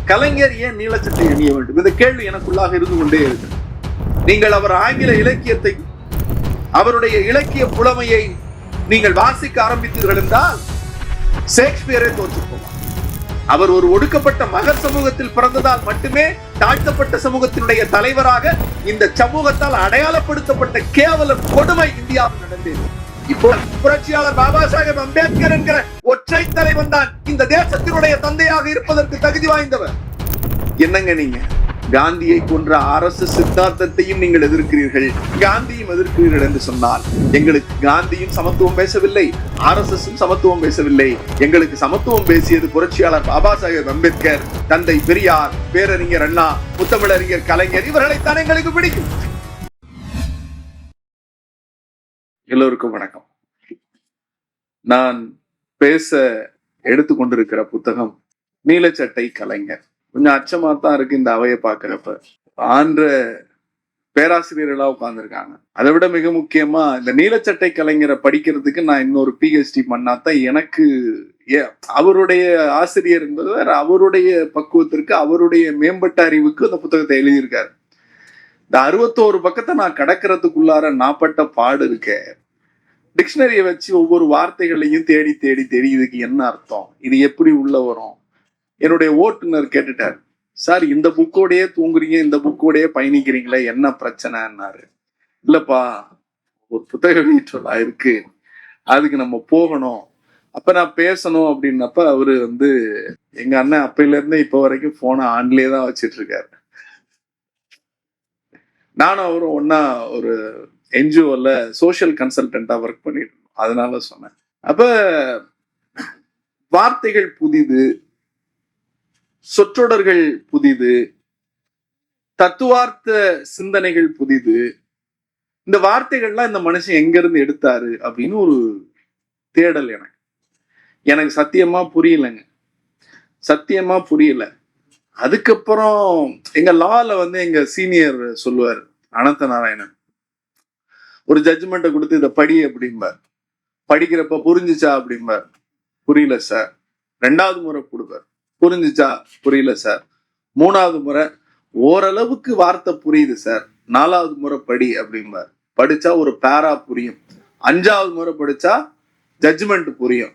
கலைஞர் ஏன் நீலச்சட்டை அணிய வேண்டும்? இந்த கேள்வி எனக்குள்ளாக இருந்து கொண்டே இருக்கு. நீங்கள் அவர் ஆங்கில இலக்கியத்தை, அவருடைய இலக்கிய புலமையை நீங்கள் வாசிக்க ஆரம்பித்தீர்கள் என்றால் ஷேக்ஸ்பியரே தோற்று போவார். அவர் ஒரு ஒடுக்கப்பட்ட மகர் சமூகத்தில் பிறந்ததால் மட்டுமே தாழ்த்தப்பட்ட சமூகத்தினுடைய தலைவராக இந்த சமூகத்தால் அடையாளப்படுத்தப்பட்ட கேவல கொடுமை இந்தியாவில் நடந்தது. இப்போ புரட்சியாளர் பாபா சாஹேப் அம்பேத்கர் என்கிற ஒற்றை தலைவன் தான் இந்த தேசத்தினுடைய தந்தையாக இருப்பதற்கு தகுதி வாய்ந்தவர். என்னங்க நீங்க காந்தியை கொன்ற அரசு சித்தாந்தத்தையும் நீங்கள் எதிர்க்கிறீர்கள், காந்தியும் எதிர்க்கிறீர்கள் என்று சொன்னால், எங்களுக்கு காந்தியும் சமத்துவம் பேசவில்லை, RSSம் சமத்துவம் பேசவில்லை. எங்களுக்கு சமத்துவம் பேசியது புரட்சியாளர் பாபா சாஹேப் அம்பேத்கர், தந்தை பெரியார், பேரறிஞர் அண்ணா, முத்தமிழறிஞர் கலைஞர், இவர்களைத்தான் எங்களுக்கு பிடிக்கும். எல்லோருக்கும் வணக்கம். நான் பேச எடுத்துக்கொண்டிருக்கிற புத்தகம் நீலச்சட்டை கலைஞர். கொஞ்சம் அச்சமா தான் இருக்கு இந்த அவையை பார்க்கிறப்ப. ஆன்ற பேராசிரியர்களா உட்கார்ந்துருக்காங்க. அதை விட மிக முக்கியமா இந்த நீலச்சட்டை கலைஞரை படிக்கிறதுக்கு நான் இன்னொரு PhD பண்ணாதான் எனக்கு, அவருடைய ஆசிரியர் என்பது வேற, அவருடைய பக்குவத்திற்கு, அவருடைய மேம்பட்ட அறிவுக்கு அந்த புத்தகத்தை எழுதியிருக்காரு. இந்த 61 பக்கத்தை நான் கடக்கிறதுக்குள்ளார நான் பட்ட பாடு இருக்க. டிக்ஷனரியை வச்சு ஒவ்வொரு வார்த்தைகளையும் தேடி தேடி தேடி இதுக்கு என்ன அர்த்தம், இது எப்படி உள்ள வரும். என்னுடைய ஓட்டுநர் கேட்டுட்டார், சார் இந்த புக்கோடையே தூங்குறீங்க, இந்த புக்கோடையே பயணிக்கிறீங்களே, என்ன பிரச்சனைன்னாரு. இல்லப்பா, ஒரு புத்தக வெளியீட்டுலா இருக்கு, அதுக்கு நம்ம போகணும், அப்ப நான் பேசணும் அப்படின்னப்ப அவரு எங்க அண்ணன் அப்பையில இருந்து இப்ப வரைக்கும் போனை ஆன்லயே தான் வச்சிட்டு இருக்காரு. நானும் அவரும் ஒன்னா ஒரு NGOல சோசியல் கன்சல்டன்டா ஒர்க் பண்ணிட்டு இருந்தோம். அதனால சொன்னேன். அப்ப வார்த்தைகள் புதிது, சொற்றொடர்கள் புதிது, தத்துவார்த்த சிந்தனைகள் புதிது. இந்த வார்த்தைகள்லாம் இந்த மனுஷன் எங்க இருந்து எடுத்தாரு அப்படின்னு ஒரு தேடல் எனக்கு சத்தியமா புரியலைங்க, சத்தியமா புரியல. அதுக்கப்புறம் எங்க லால எங்க சீனியர் சொல்லுவார், அனந்த நாராயணன், ஒரு ஜட்ஜ்மெண்ட்டை கொடுத்து இதை படி அப்படிம்பார். படிக்கிறப்ப புரிஞ்சுச்சா அப்படிம்பார், புரியல சார். 2வது முறை கொடுப்பார், புரிஞ்சுச்சா, புரியல சார். 3வது முறை ஓரளவுக்கு வார்த்தை புரியுது சார், 4வது முறை படி அப்படிம்பார். படிச்சா ஒரு பேரா புரியும். 5வது முறை படிச்சா ஜட்ஜ்மெண்ட் புரியும்.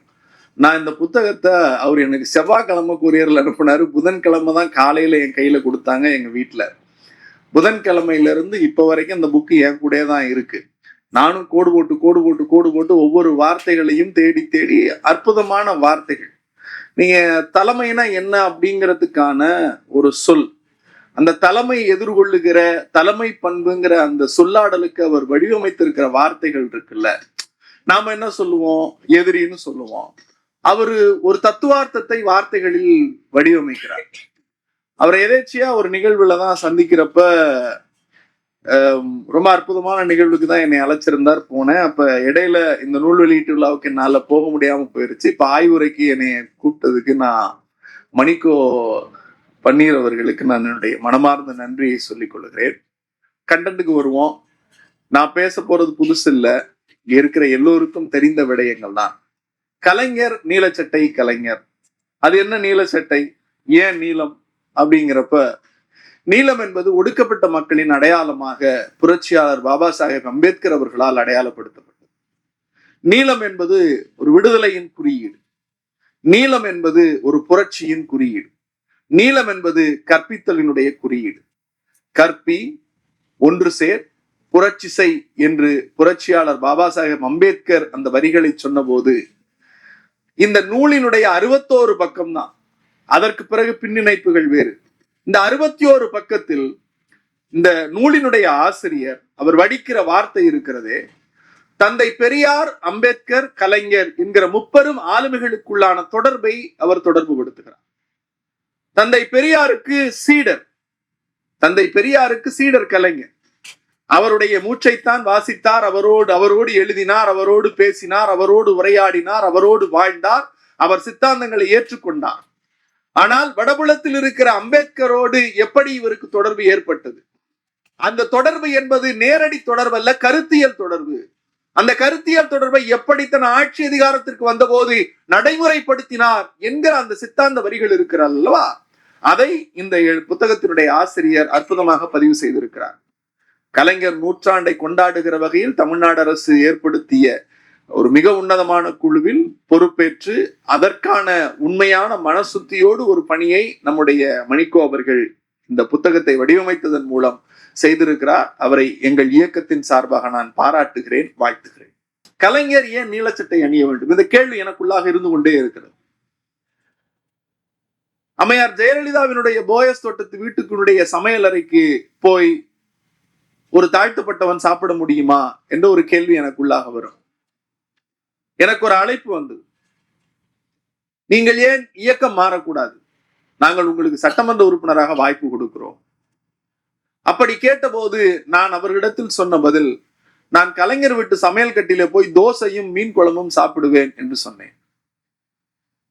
நான் இந்த புத்தகத்தை அவர் எனக்கு செவ்வாய்க்கிழமை கொரியர்ல அனுப்புனாரு. புதன்கிழமை தான் காலையில என் கையில கொடுத்தாங்க எங்க வீட்டுல. புதன்கிழமையில இருந்து இப்ப வரைக்கும் இந்த புக்கு என் கூட தான் இருக்கு. நானும் கோடு போட்டு ஒவ்வொரு வார்த்தைகளையும் தேடி தேடி, அற்புதமான வார்த்தைகள். நீங்க தலைமைனா என்ன அப்படிங்கிறதுக்கான ஒரு சொல், அந்த தலைமை எதிர்கொள்ளுகிற தலைமை பண்புங்கிற அந்த சொல்லாடலுக்கு அவர் வடிவமைத்திருக்கிற வார்த்தைகள் இருக்குல்ல. நாம என்ன சொல்லுவோம், எதிரின்னு சொல்லுவோம். அவரு ஒரு தத்துவார்த்தத்தை வார்த்தைகளில் வடிவமைக்கிறார். அவரை எதேச்சியா ஒரு நிகழ்வுல தான் சந்திக்கிறப்ப, ரொம்ப அற்புதமான நிகழ்வுக்கு தான் என்னை அழைச்சிருந்தார். போனேன். அப்ப இடையில இந்த நூல் வெளியீட்டு விழாவுக்கு என்னால போக முடியாம போயிருச்சு. இப்ப ஆய்வுரைக்கு என்னை கூப்பிட்டதுக்கு நான் மணிக்கோ பன்னீர் அவர்களுக்கு நான் என்னுடைய மனமார்ந்த நன்றியை சொல்லிக் கொள்கிறேன். கண்டென்ட்டுக்கு வருவோம். நான் பேச போறது புதுசு இல்ல, இங்க இருக்கிற எல்லோருக்கும் தெரிந்த விடயங்கள் தான். கலைஞர் நீலச்சட்டை கலைஞர். அது என்ன நீலச்சட்டை, ஏன் நீலம் அப்படிங்கிறப்ப, நீலம் என்பது ஒடுக்கப்பட்ட மக்களின் அடையாளமாக புரட்சியாளர் பாபா சாஹேப் அம்பேத்கர் அவர்களால் அடையாளப்படுத்தப்பட்டது. நீலம் என்பது ஒரு விடுதலையின் குறியீடு. நீலம் என்பது ஒரு புரட்சியின் குறியீடு. நீலம் என்பது கற்பித்தலினுடைய குறியீடு. கற்பி, ஒன்று சேர், புரட்சி செய் என்று புரட்சியாளர் பாபா சாஹேப் அம்பேத்கர் அந்த வரிகளை சொன்ன போது, இந்த நூலினுடைய 61 பக்கம் தான். அதற்கு பிறகு பின்னிணைப்புகள் வேறு. இந்த 61 பக்கத்தில் இந்த நூலினுடைய ஆசிரியர் அவர் வடிக்கிற வார்த்தை இருக்கிறதே, தந்தை பெரியார், அம்பேத்கர், கலைஞர் என்கிற முப்பெரும் ஆளுமைகளுக்குள்ளான தொடர்பை அவர் தொடர்பு படுத்துகிறார். தந்தை பெரியாருக்கு சீடர், தந்தை பெரியாருக்கு சீடர் கலைஞர். அவருடைய மூச்சைத்தான் வாசித்தார், அவரோடு எழுதினார், அவரோடு பேசினார், அவரோடு உரையாடினார், அவரோடு வாழ்ந்தார், அவர் சித்தாந்தங்களை ஏற்றுக்கொண்டார். ஆனால் வடபுலத்தில் இருக்கிற அம்பேத்கரோடு எப்படி இவருக்கு தொடர்பு ஏற்பட்டது? அந்த தொடர்பு என்பது நேரடி தொடர்பு அல்ல, கருத்தியல் தொடர்பு. அந்த கருத்தியல் தொடர்பை எப்படி தன் ஆட்சி அதிகாரத்திற்கு வந்த போது நடைமுறைப்படுத்தினார் என்கிற அந்த சித்தாந்த வரிகள் இருக்கிறார் அல்லவா, அதை இந்த புத்தகத்தினுடைய ஆசிரியர் அற்புதமாக பதிவு செய்திருக்கிறார். கலைஞர் நூற்றாண்டை கொண்டாடுகிற வகையில் தமிழ்நாடு அரசு ஏற்படுத்திய ஒரு மிக உன்னதமான குழுவில் பொறுப்பேற்று அதற்கான உண்மையான மனசுத்தியோடு ஒரு பணியை நம்முடைய மணிக்கோ அவர்கள் இந்த புத்தகத்தை வடிவமைத்ததன் மூலம் செய்திருக்கிறார். அவரை எங்கள் இயக்கத்தின் சார்பாக நான் பாராட்டுகிறேன், வாழ்த்துகிறேன். கலைஞர் ஏன் நீலச்சட்டை அணிய வேண்டும்? இந்த கேள்வி எனக்குள்ளாக இருந்து கொண்டே இருக்கிறது. அம்மையார் ஜெயலலிதாவினுடைய போயஸ் தோட்டத்து வீட்டுக்குடைய சமையல் அறைக்கு போய் ஒரு தாழ்த்தப்பட்டவன் சாப்பிட முடியுமா என்ற ஒரு கேள்வி எனக்குள்ளாக வரும். எனக்கு ஒரு அழைப்பு வந்து, நீங்கள் ஏன் இயக்கம் மாறக்கூடாது? நாங்கள் உங்களுக்கு சட்டமன்ற உறுப்பினராக வாய்ப்பு கொடுக்கிறோம். அப்படி கேட்டபோது நான் அவர்களிடத்தில் சொன்ன பதில், நான் கலைஞர் வீட்டு சமையல் கட்டில போய் தோசையும் மீன் குழம்பும் சாப்பிடுவேன் என்று சொன்னேன்.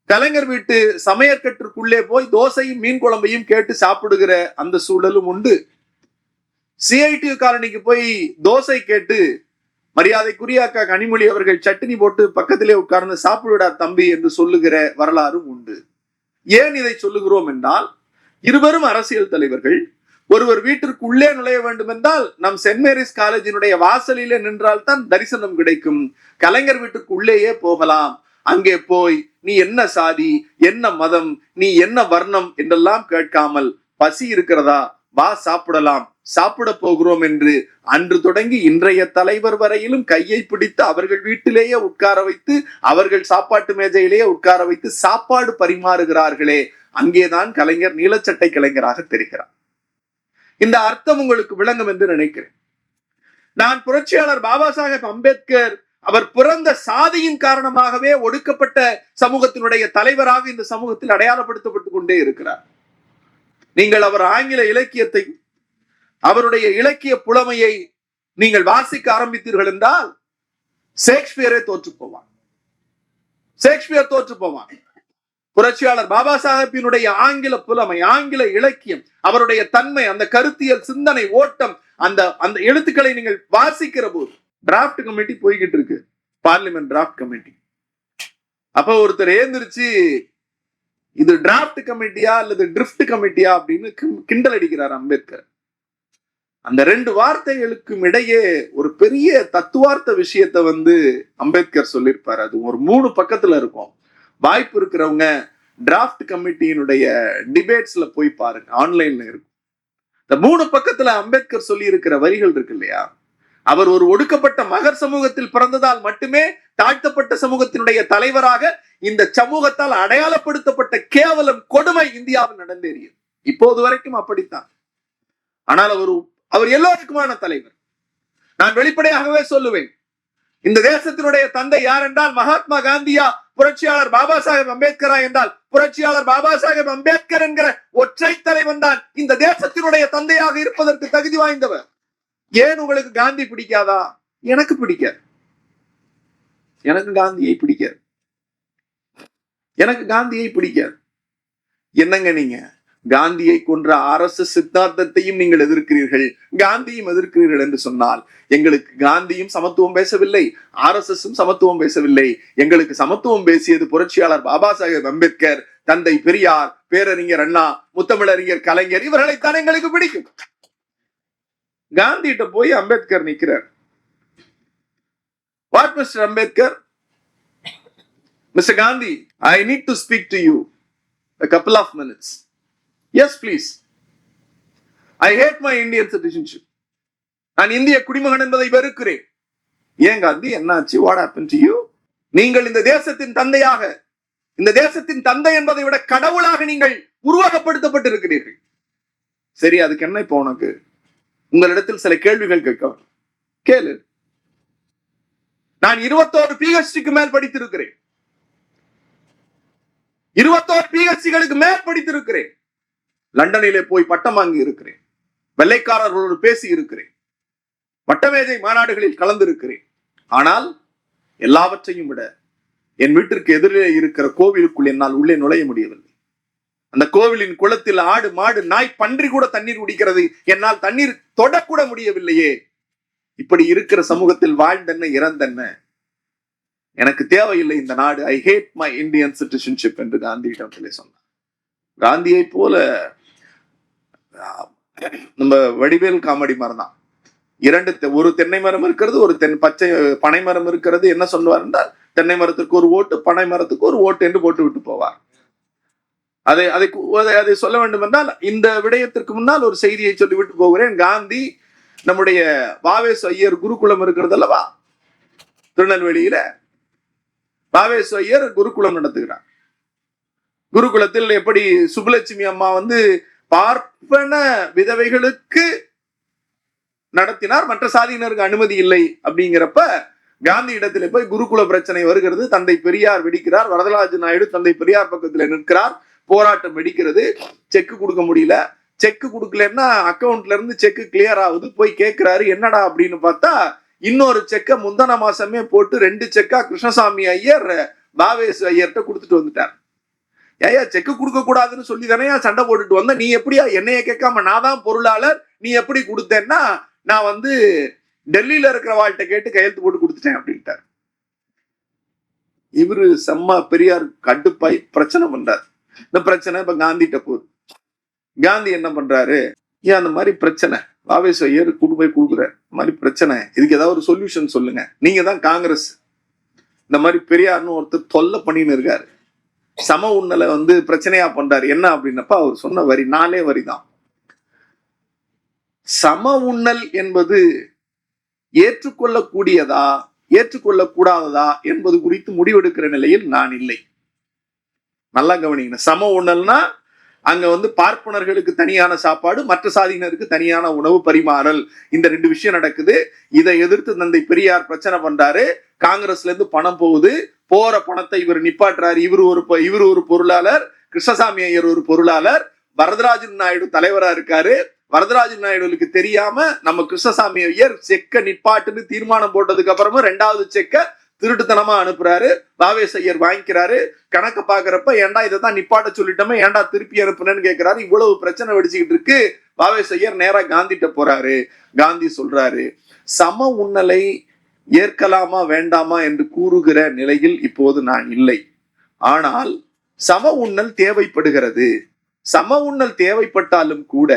கலைஞர் வீட்டு சமையற்கட்டிற்குள்ளே போய் தோசையும் மீன் குழம்பையும் கேட்டு சாப்பிடுகிற அந்த சூழலும் உண்டு. சிஐடி காலனிக்கு போய் தோசை கேட்டு மரியாதைக்குரிய அக்கா கனிமொழி அவர்கள் சட்னி போட்டு பக்கத்திலே உட்கார்ந்து சாப்பிடுடா தம்பி என்று சொல்லுகிற வரலாறும் உண்டு. ஏன் இதை சொல்லுகிறோம் என்றால், இருவரும் அரசியல் தலைவர்கள். ஒருவர் வீட்டிற்கு உள்ளே நுழைய வேண்டும் என்றால் நம் சென்ட் மேரிஸ் காலேஜினுடைய வாசலிலே நின்றால் தான் தரிசனம் கிடைக்கும். கலைஞர் வீட்டுக்கு உள்ளேயே போகலாம். அங்கே போய் நீ என்ன சாதி, என்ன மதம், நீ என்ன வர்ணம் என்றெல்லாம் கேட்காமல், பசி இருக்கிறதா, வா சாப்பிடலாம், சாப்பிட போகிறோம் என்று அன்று தொடங்கி இன்றைய தலைவர் வரையிலும் கையை பிடித்து அவர்கள் வீட்டிலேயே உட்கார வைத்து, அவர்கள் சாப்பாட்டு மேஜையிலேயே உட்கார வைத்து சாப்பாடு பரிமாறுகிறார்களே, அங்கேதான் கலைஞர் நீலச்சட்டை கலைஞராக தெரிகிறார். இந்த அர்த்தம் உங்களுக்கு விளங்கும் என்று நினைக்கிறேன். நான் புரட்சியாளர் பாபா சாஹேப் அம்பேத்கர் அவர் பிறந்த சாதியின் காரணமாகவே ஒடுக்கப்பட்ட சமூகத்தினுடைய தலைவராக இந்த சமூகத்தில் அடையாளப்படுத்தப்பட்டுக் கொண்டே இருக்கிறார். நீங்கள் அவர் ஆங்கில இலக்கியத்தை, அவருடைய இலக்கிய புலமையை நீங்கள் வாசிக்க ஆரம்பித்தீர்கள் என்றால் ஷேக்ஸ்பியரே தோற்று போவான். ஷேக்ஸ்பியர் தோற்று போவான். புரட்சியாளர் பாபா சாஹேப்பினுடைய ஆங்கில புலமை, ஆங்கில இலக்கியம், அவருடைய தன்மை, அந்த கருத்தியல் சிந்தனை ஓட்டம், அந்த எழுத்துக்களை நீங்கள் வாசிக்கிற போது, டிராப்ட் கமிட்டி போய்கிட்டு இருக்கு, பார்லிமெண்ட் டிராப்ட் கமிட்டி. அப்ப ஒருத்தர் ஏந்திரிச்சு இது டிராப்ட் கமிட்டியா அல்லது ட்ரிஃப்ட் கமிட்டியா அப்படின்னு கிண்டல் அடிக்கிறார் அம்பேத்கர். அந்த ரெண்டு வார்த்தைகளுக்கும் இடையே ஒரு பெரிய தத்துவார்த்த விஷயத்தை அம்பேத்கர் சொல்லியிருப்பாரு. அது ஒரு 3 பக்கத்துல இருக்கும். வாய்ப்பு இருக்கிறவங்க டிராப்ட் கமிட்டியினுடைய டிபேட்ஸ்ல போய் பாருங்க, ஆன்லைன்ல இருக்கும். இந்த 3 பக்கத்துல அம்பேத்கர் சொல்லி இருக்கிற வரிகள் இருக்கு இல்லையா, அவர் ஒரு ஒடுக்கப்பட்ட மகர் சமூகத்தில் பிறந்ததால் மட்டுமே தாழ்த்தப்பட்ட சமூகத்தினுடைய தலைவராக இந்த சமூகத்தால் அடையாளப்படுத்தப்பட்ட கேவலம், கொடுமை இந்தியாவில் நடந்தேறியது. இப்போது வரைக்கும் அப்படித்தான். ஆனால் அவர் எல்லோருக்குமான தலைவர். நான் வெளிப்படையாகவே சொல்லுவேன், இந்த தேசத்தினுடைய தந்தை யார் என்றால் மகாத்மா காந்தியா, புரட்சியாளர் பாபா சாஹேப் அம்பேத்கரா என்றால் புரட்சியாளர் பாபா சாஹேப் அம்பேத்கர் என்கிற ஒற்றை தலைவன் தான் இந்த தேசத்தினுடைய தந்தையாக இருப்பதற்கு தகுதி வாய்ந்தவர். ஏன் உங்களுக்கு காந்தி பிடிக்காதா? எனக்கு பிடிக்காது. எனக்கு காந்தியை பிடிக்காது. எனக்கு காந்தியை பிடிக்காது. என்னங்க நீங்க காந்தியை கொன்ற அரசு சித்தாந்தத்தையும் நீங்கள் எதிர்க்கிறீர்கள், காந்தியும் எதிர்க்கிறீர்கள் என்று சொன்னால், எங்களுக்கு காந்தியும் சமத்துவம் பேசவில்லை, RSSம் சமத்துவம் பேசவில்லை. எங்களுக்கு சமத்துவம் பேசியது புரட்சியாளர் பாபா சாஹேப் அம்பேத்கர், தந்தை பெரியார், பேரறிஞர் அண்ணா, முத்தமிழறிஞர் கலைஞர், இவர்களைத்தான் எங்களுக்கு பிடிக்கும். காந்திகிட்ட போய் அம்பேத்கர் நிற்கிறார். What mister Ambedkar? Mister Gandhi, I need to speak to you a couple of minutes. Yes, please. I hate my Indian citizenship. நான் இந்திய குடிமகன் என்பதை வெறுக்கிறேன். ஏன் காந்தி, என்னாச்சு? What happened to you? நீங்கள் இந்த தேசத்தின் தந்தையாக, இந்த தேசத்தின் தந்தை என்பதை விட கடவுளாக நீங்கள் உருவாக்கப்படுத்தப்பட்டிருக்கிறீர்கள். சரி, அதுக்கு என்ன இப்போ உனக்கு? உங்களிடத்தில் சில கேள்விகள் கேட்க கேளு. நான் 21 PhDக்கு மேல் படித்திருக்கிறேன். 21 PhDகளுக்கு மேல் படித்திருக்கிறேன். லண்டனிலே போய் பட்டம் வாங்கி இருக்கிறேன். வெள்ளைக்காரர்களோடு பேசி இருக்கிறேன். வட்டமேஜை மாநாடுகளில் கலந்திருக்கிறேன். ஆனால் எல்லாவற்றையும் விட என் வீட்டிற்கு எதிரே இருக்கிற கோவிலுக்குள் என்னால் உள்ளே நுழைய முடியவில்லை. அந்த கோவிலின் குளத்தில் ஆடு, மாடு, நாய், பன்றி கூட தண்ணீர் குடிக்கிறது. என்னால் தண்ணீர் தொடக்கூட முடியவில்லையே. இப்படி இருக்கிற சமூகத்தில் வாழ்ந்தென்ன, இறந்தென்ன? எனக்கு தேவையில்லை இந்த நாடு. ஐ ஹேட் மை இந்தியன் சிட்டிசன்ஷிப் என்று காந்தியிடத்திலே சொன்னார். காந்தியை போல நம்ம வடிவேல் காமெடி மாதிரி தான். ஒரு தென்னை மரம் இருக்கிறது, ஒரு பச்சை பனை மரம் இருக்கிறது. என்ன சொல்லுவார் என்றால், தென்னை மரத்துக்கு ஒரு ஓட்டு, பனை மரத்துக்கு ஒரு ஓட்டு என்று போட்டு விட்டு போவார். அதை சொல்ல வேண்டும் என்றால், இந்த விடயத்திற்கு முன்னால் ஒரு செய்தியை சொல்லிவிட்டு போகிறேன். காந்தி நம்முடைய வாவேசு ஐயர் குருகுலம் இருக்கிறது அல்லவா, திருநெல்வேலியில வாவேசு ஐயர் குருகுலம் நடத்துகிறார். குருகுலத்தில் எப்படி சுப்புலட்சுமி அம்மா பார்ப்பன விதவைகளுக்கு நடத்தினார், மற்ற சாதியினருக்கு அனுமதி இல்லை அப்படிங்கிறப்ப காந்தி இடத்துல போய் குருகுல பிரச்சனை வருகிறது. தந்தை பெரியார் வெடிக்கிறார், வரதராஜ நாயுடு தந்தை பெரியார் பக்கத்துல நிற்கிறார், போராட்டம் வெடிக்கிறது. செக்கு கொடுக்க முடியல, செக்கு கொடுக்கலன்னா அக்கௌண்ட்ல இருந்து செக்கு கிளியர் ஆகுது. போய் கேட்கிறாரு, என்னடா அப்படின்னு பார்த்தா இன்னொரு செக்க முந்தன மாசமே போட்டு 2 செக்கா கிருஷ்ணசாமி ஐயர் வாவேசு ஐயர்கிட்ட கொடுத்துட்டு வந்துட்டார். ஏயா செக்கு கொடுக்க கூடாதுன்னு சொல்லி தானே சண்டை போட்டுட்டு வந்த, நீ எப்படியா என்னைய கேட்காம, நான் தான் பொருளாளர், நீ எப்படி கொடுத்தேன்னா நான் டெல்லியில இருக்கிற வாழ்கிட்ட கேட்டு கையெழுத்து போட்டு கொடுத்துட்டேன் அப்படின்ட்டார். இவரு செம்ம பெரியார் கட்டுப்பாய் பிரச்சனை பண்றாரு. இந்த பிரச்சனை இப்ப காந்திட்ட போகுது. காந்தி என்ன பண்றாரு, ஏன் அந்த மாதிரி பிரச்சனை வாவேசு ஐயர் கூட்டு போய் கொடுக்குறாரு, இந்த மாதிரி பிரச்சனை, இதுக்கு ஏதாவது ஒரு சொல்யூஷன் சொல்லுங்க, நீங்க தான் காங்கிரஸ், இந்த மாதிரி பெரியார்னு ஒருத்தர் தொல்லை பண்ணின்னு இருக்காரு, சம உன்னலை பிரச்சனையா பண்றாரு, என்ன அப்படின்னப்ப அவர் சொன்ன வரி 4 வரிதான். சம உண்ணல் என்பது ஏற்றுக்கொள்ளக்கூடியதா ஏற்றுக்கொள்ளக்கூடாததா என்பது குறித்து முடிவெடுக்கிற நிலையில் நான் இல்லை. நல்லா கவனிங்க. சம உண்ணல்னா அங்க பார்ப்பனர்களுக்கு தனியான சாப்பாடு, மற்ற சாதியினருக்கு தனியான உணவு பரிமாறல், இந்த 2 விஷயம் நடக்குது. இதை எதிர்த்து தந்தை பெரியார் பிரச்சனை பண்றாரு. காங்கிரஸ்ல இருந்து பணம் போகுது, போற பணத்தை இவர் நிப்பாட்டுறாரு. இவர் ஒரு பொருளாளர், கிருஷ்ணசாமி ஐயர் ஒரு பொருளாளர், வரதராஜன் நாயுடு தலைவரா இருக்காரு. வரதராஜன் நாயுடுக்கு தெரியாம நம்ம கிருஷ்ணசாமி ஐயர் செக்க நிப்பாட்டுன்னு தீர்மானம் போட்டதுக்கு அப்புறமும் 2வது செக்க திருட்டுத்தனமா அனுப்புறாரு. வாவேசு ஐயர் வாங்கிக்கிறாரு. கணக்க பாக்குறப்ப, ஏன்டா இதைதான் நிப்பாட்ட சொல்லிட்டோமே, ஏன்டா திருப்பி அனுப்புனேன்னு கேட்கிறாரு. இவ்வளவு பிரச்சனை வெடிச்சுக்கிட்டு இருக்கு. வாவேசு ஐயர் நேரா காந்திட்ட போறாரு. காந்தி சொல்றாரு, சம உண்ணலை ஏற்கலாமா வேண்டாமா என்று கூறுகிற நிலையில் இப்போது நான் இல்லை. ஆனால் சம உண்ணல் தேவைப்படுகிறது. சம உண்ணல் தேவைப்பட்டாலும் கூட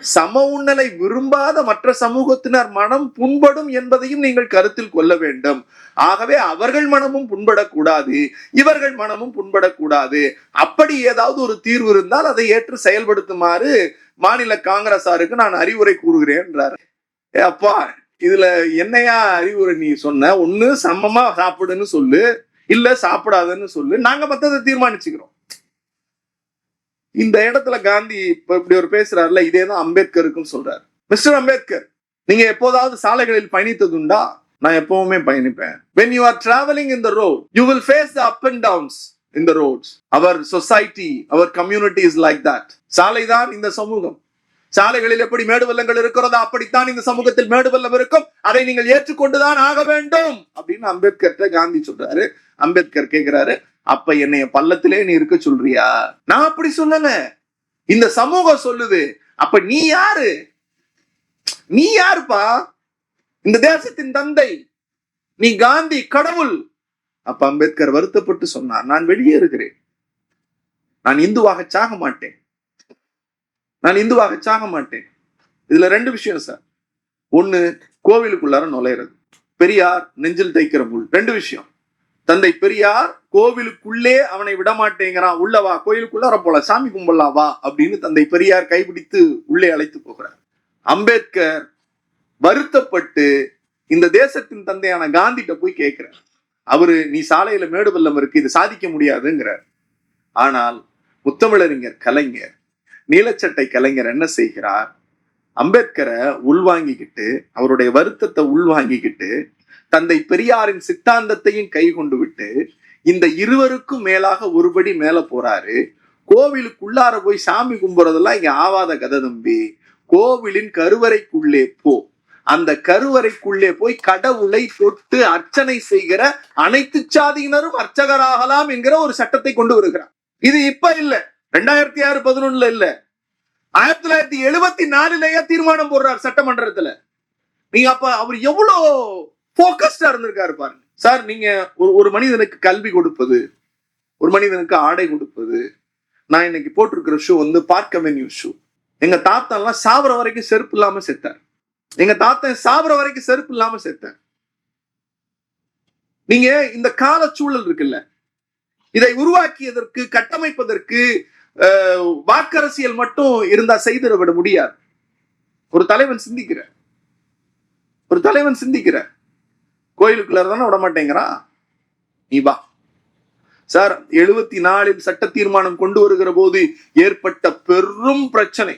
சம உண்ணலை விரும்பாத மற்ற சமூகத்தினர் மனம் புண்படும் என்பதையும் நீங்கள் கருத்தில் கொள்ள வேண்டும். ஆகவே அவர்கள் மனமும் புண்படக்கூடாது, இவர்கள் மனமும் புண்படக்கூடாது. அப்படி ஏதாவது ஒரு தீர்வு இருந்தால் அதை ஏற்று செயல்படுத்துமாறு மாநில காங்கிரசாருக்கு நான் அறிவுரை கூறுகிறேன்றாரு. அப்பா, இதுல என்னையா அறிவுரை நீ சொன்ன? ஒண்ணு சமமா சாப்பிடுன்னு சொல்லு, இல்ல சாப்பிடாதுன்னு சொல்லு, நாங்க மத்ததை தீர்மானிச்சுக்கிறோம். இந்த இடத்துல காந்தி இப்படி ஒரு பேசுறாருல, இதேதான் அம்பேத்கருக்கும் சொல்றாரு. மிஸ்டர் அம்பேத்கர், நீங்க எப்போதாவது சாலைகளில் பயணித்ததுண்டா? நான் எப்பவுமே பயணிப்பேன். When you are traveling in the road, you will face the up and downs in the roads. Our society, our community is like that. சாலைதான் இந்த சமூகம். சாலைகளில் எப்படி மேடு வெள்ளங்கள் இருக்கிறதோ அப்படித்தான் இந்த சமூகத்தில் மேடு வெள்ளம் இருக்கும். அதை நீங்கள் ஏற்றுக்கொண்டுதான் ஆக வேண்டும் அப்படின்னு அம்பேத்கர் காந்தி சொல்றாரு. அம்பேத்கர் கேட்கிறாரு, அப்ப என்னைய பள்ளத்திலே நீ இருக்க சொல்றியா? நான் அப்படி சொல்லல, இந்த சமூகம் சொல்லுது. அப்ப நீ யாரு? நீ யாருப்பா? இந்த தேசத்தின் தந்தை, நீ காந்தி, கடவுள். அப்ப அம்பேத்கர் வருத்தப்பட்டு சொன்னார், நான் வெளியே இருக்கிறேன், நான் இந்துவாக சாக மாட்டேன், நான் இந்துவாக சாக மாட்டேன். இதுல 2 விஷயம் சார். ஒண்ணு, கோவிலுக்குள்ளார நுழையிறது. பெரியார் நெஞ்சில் தைக்கிற முள். 2 விஷயம். தந்தை பெரியார் கோவிலுக்குள்ளே அவனை விடமாட்டேங்கிறான், உள்ளவா, கோயிலுக்குள்ளார போல, சாமி கும்பலாம் வா அப்படின்னு தந்தை பெரியார் கைப்பிடித்து உள்ளே அழைத்து போகிறார். அம்பேத்கர் வருத்தப்பட்டு இந்த தேசத்தின் தந்தையான காந்திட்ட போய் கேட்கிறார். அவரு, நீ சாலையில மேடு வெள்ளம் இருக்கு, இது சாதிக்க முடியாதுங்கிறார். ஆனால் முத்தமிழறிஞர் கலைஞர், நீலச்சட்டை கலைஞர் என்ன செய்கிறார்? அம்பேத்கரை உள்வாங்கிக்கிட்டு, அவருடைய வருத்தத்தை உள்வாங்கிக்கிட்டு, தந்தை பெரியாரின் சித்தாந்தத்தையும் கை கொண்டு விட்டு, இந்த இருவருக்கும் மேலாக ஒருபடி மேல போறாரு. கோவிலுக்குள்ளார போய் சாமி கும்புறதெல்லாம் இங்க ஆவாத கதை தம்பி. கோவிலின் கருவறைக்குள்ளே போ, அந்த கருவறைக்குள்ளே போய் கடவுளை தொட்டு அர்ச்சனை செய்கிற அனைத்து சாதியினரும் அர்ச்சகராகலாம் என்கிற ஒரு சட்டத்தை கொண்டு வருகிறார். இது இப்ப இல்ல, 2006-11 இல்ல, 1974 தீர்மானம் போடுறார் சட்டமன்றத்துல. நீங்க அப்ப அவர் எவ்வளவு போக்கஸ்டா இருந்திருக்காரு பாருங்க சார். நீங்க ஒரு மனிதனுக்கு கல்வி கொடுப்பது, ஒரு மனிதனுக்கு ஆடை கொடுப்பது, நான் இன்னைக்கு போட்டிருக்கிற ஷூ வந்து பார்க் அவென்யூ ஷூ. எங்க தாத்தா எல்லாம் சாவர வரைக்கும் செருப்பு இல்லாம செத்தார். எங்க தாத்தன் சாவர வரைக்கும் செருப்பு இல்லாம செத்தார். நீங்க இந்த கால சூழல் இருக்குல்ல, இதை உருவாக்கியதற்கு கட்டமைப்பதற்கு வாக்கரசியல் மட்டும் இருந்தா செய்திட விட முடியாது. ஒரு தலைவன் சிந்திக்கிற கோயிலுக்குள்ள தானே விட மாட்டேங்கிறான். நீ வா சார். 74 சட்ட தீர்மானம் கொண்டு வருகிற போது ஏற்பட்ட பெரும் பிரச்சனை,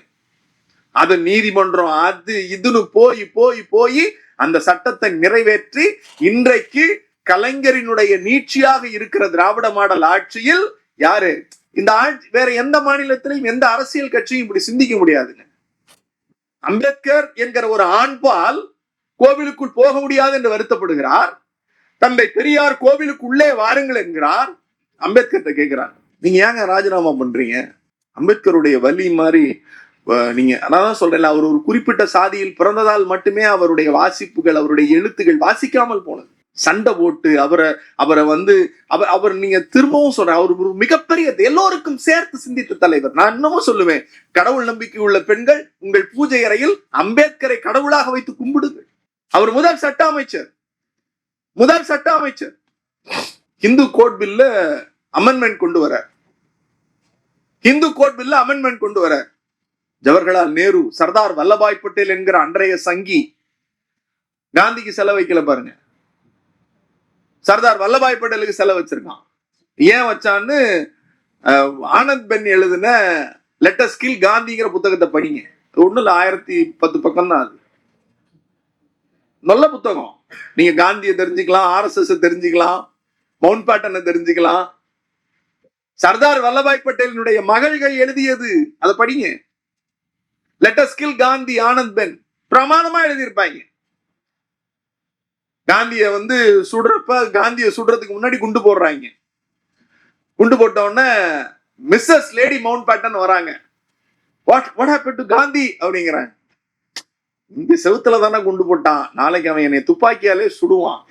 அது நீதிமன்றம் அது இதுன்னு போய் போய் போய் அந்த சட்டத்தை நிறைவேற்றி இன்றைக்கு கலைஞரினுடைய நீட்சியாக இருக்கிற திராவிட மாடல் ஆட்சியில் யாரு இந்த ஆட்சி வேற எந்த மாநிலத்திலையும் எந்த அரசியல் கட்சியும் இப்படி சிந்திக்க முடியாதுங்க. அம்பேத்கர் என்கிற ஒரு ஆண்பால் கோவிலுக்குள் போக முடியாது என்று வருத்தப்படுகிறார். தந்தை பெரியார் கோவிலுக்குள்ளே வாருங்கள் என்கிறார். அம்பேத்கர் கேட்கிறார், நீங்க ஏங்க ராஜினாமா பண்றீங்க? அம்பேத்கருடைய வலி மாதிரி நீங்க அதான் சொல்றேன், அவர் ஒரு குறிப்பிட்ட சாதியில் பிறந்ததால் மட்டுமே அவருடைய வாசிப்புகள் அவருடைய எழுத்துகள் வாசிக்காமல் போனது. சண்டை போட்டு அவரை வந்து அவர் நீங்க திரும்பவும் சொல்றேன், அவர் ஒரு மிகப்பெரிய எல்லோருக்கும் சேர்த்து சிந்தித்த தலைவர். நான் இன்னமும் சொல்லுவேன், கடவுள் நம்பிக்கை உள்ள பெண்கள் உங்கள் பூஜை அறையில் அம்பேத்கரை கடவுளாக வைத்து கும்பிடுங்கள். அவர் முதல் சட்ட அமைச்சர். இந்து கோட் பில்ல அமெண்ட்மெண்ட் கொண்டு வர ஜவஹர்லால் நேரு, சர்தார் வல்லபாய் பட்டேல் என்கிற அன்றைய சங்கி காந்திக்கு செலவு வைக்கல பாருங்க. சர்தார் வல்லபாய் பட்டேலுக்கு செலவு வச்சிருக்கான். ஏன் வச்சான்னு ஆனந்த் பென் எழுதின லெட் அஸ் கில் காந்திங்கிற புத்தகத்தை படிங்க. ஒண்ணு 1010 பக்கம் தான். அது நல்ல புத்தகம். நீங்க காந்தியை தெரிஞ்சுக்கலாம், RSS தெரிஞ்சுக்கலாம், மவுண்ட் பேட்டனை தெரிஞ்சுக்கலாம். சர்தார் வல்லபாய் பட்டேலினுடைய மகள்கள் எழுதியது, அதை படிங்க. Let us kill Gandhi, Anand Ben பிரமாணமா எழுதியிருப்பாங்க. காந்திய வந்து காந்தியை சுடுறதுக்கு முன்னாடி குண்டு போடுறாங்க. குண்டு போட்ட உடனே மிஸ்ஸஸ் லேடி மவுண்ட் பேட்டன் வராங்க. வாட் ஹேப்பன் டு காந்தி அப்படிங்கிறாங்க. இந்த செவுத்துல தானே குண்டு போட்டான், நாளைக்கு அவன் என்னை துப்பாக்கியாலே சுடுவான்.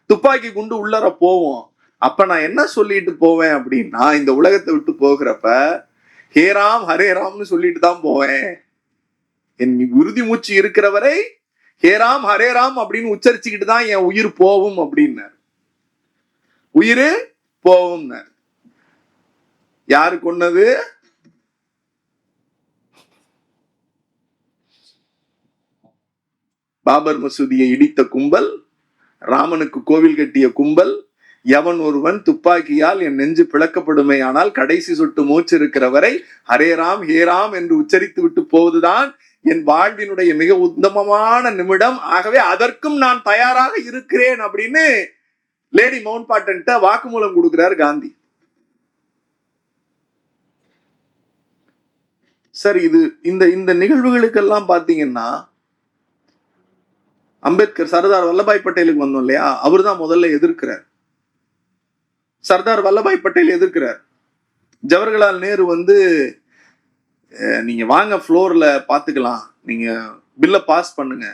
துப்பாக்கி குண்டு உள்ளர போவோம். அப்ப நான் என்ன சொல்லிட்டு போவேன் அப்படின்னா, இந்த உலகத்தை விட்டு போகிறப்ப ஹே ராம் ஹரே ராம்னு சொல்லிட்டு தான் போவேன். என் உறுதி மூச்சு இருக்கிறவரை ஹே ராம் ஹரே ராம் அப்படின்னு உச்சரிச்சுக்கிட்டு தான் என் உயிர் போவும் அப்படின்னு. உயிர் போவும். யாரு கொன்னது? பாபர் மசூதியை இடித்த கும்பல், ராமனுக்கு கோவில் கட்டிய கும்பல். எவன் ஒருவன் துப்பாக்கியால் என் நெஞ்சு பிளக்கப்படுமே ஆனால் கடைசி சொட்டு மூச்சு இருக்கிற வரை ஹரே ராம் ஹே ராம் என்று உச்சரித்து விட்டு போவதுதான் என் வாழ்வினுடைய மிக உத்தமமான நிமிடம். ஆகவே அதற்கும் நான் தயாராக இருக்கிறேன் அப்படின்னு லேடி மவுண்ட் பேட்டன் வாக்குமூலம் கொடுக்கிறார் காந்தி. சரி, இது இந்த நிகழ்வுகளுக்கெல்லாம் பாத்தீங்கன்னா அம்பேத்கர் சர்தார் வல்லபாய் பட்டேலுக்கு வந்தோம் இல்லையா, அவர் தான் முதல்ல எதிர்க்கிறார். சர்தார் வல்லபாய் பட்டேல் எதிர்க்கிறார். ஜவஹர்லால் நேரு வந்து நீங்க வாங்க ஃப்ளோர்ல பாத்துக்கலாம், நீங்க பில்ல பாஸ் பண்ணுங்க,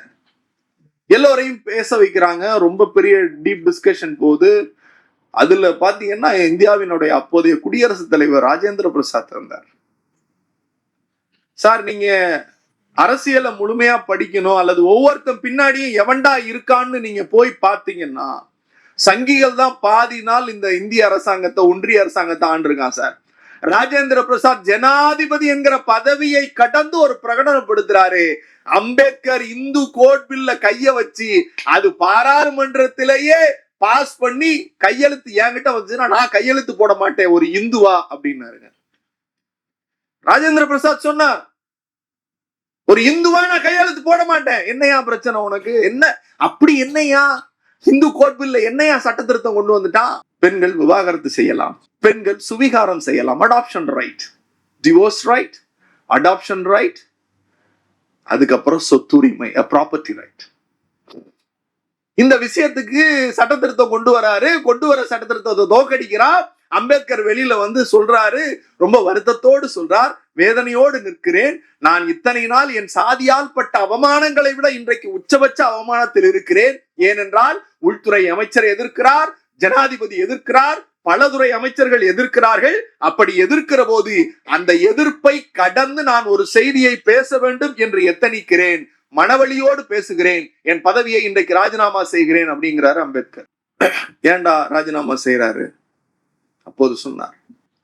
எல்லோரையும் பேச வைக்கிறாங்க. ரொம்ப பெரிய டீப் டிஸ்கஷன் போகுது. அதுல பாத்தீங்கன்னா இந்தியாவினுடைய அப்போதைய குடியரசுத் தலைவர் ராஜேந்திர பிரசாத் இருந்தார். சார், நீங்க அரசியலை முழுமையா படிக்கணும், அல்லது ஒவ்வொருத்தன் பின்னாடியும் எவன்டா இருக்கான்னு நீங்க போய் பாத்தீங்கன்னா சங்கிகள் தான் பாதி நாள் இந்த இந்திய அரசாங்கத்தை, ஒன்றிய அரசாங்கத்தை ஆண்டிருக்கான் சார். ராஜேந்திர பிரசாத் ஜனாதிபதி என்கிற பதவியை கடந்து ஒரு பிரகடனப்படுத்துறாரு. அம்பேத்கர் இந்து கோட் பில்ல கைய வச்சு அது பாராளுமன்றத்திலேயே பாஸ் பண்ணி கையெழுத்து என்கிட்ட வந்துச்சுன்னா நான் கையெழுத்து போட மாட்டேன் ஒரு இந்துவா அப்படின்னாருங்க. ராஜேந்திர பிரசாத் சொன்னார், ஒரு இந்துவா நான் கையெழுத்து போட மாட்டேன். என்னையா பிரச்சனை உனக்கு? என்ன அப்படி என்னையா இந்து கோட் பில்ல என்னையா சட்ட திருத்தம் கொண்டு வந்துட்டான்? பெண்கள் விவாகரத்து செய்யலாம், பெண்கள் சுவிகாரம் செய்யலாம், adoption right, divorce right, adoption right, அதுக்கப்புறம் சொத்துரிமை, ப்ராப்பர்ட்டி ரைட். இந்த விஷயத்துக்கு சட்ட திருத்தம் கொண்டு வர சட்ட திருத்தத்தை தோக்கடிக்கிறார். அம்பேத்கர் வெளியில வந்து சொல்றாரு, ரொம்ப வருத்தத்தோடு சொல்றார், வேதனையோடு நிற்கிறேன். நான் இத்தனை நாள் என் சாதியால் பட்ட அவமானங்களை விட இன்றைக்கு உச்சபட்ச அவமானத்தில் இருக்கிறேன். ஏனென்றால் உள்துறை அமைச்சரை எதிர்க்கிறார், ஜனாதிபதி எதிர்க்கிறார், பலதுறை அமைச்சர்கள் எதிர்க்கிறார்கள். அப்படி எதிர்க்கிற போது அந்த எதிர்ப்பை கடந்து நான் ஒரு செய்தியை பேச வேண்டும் என்று எத்தனிக்கிறேன், மனவழியோடு பேசுகிறேன், என் பதவியை இன்றைக்கு ராஜினாமா செய்கிறேன் அப்படிங்கிறாரு அம்பேத்கர். ஏண்டா ராஜினாமா செய்யறாரு? அப்போது சொன்னார்,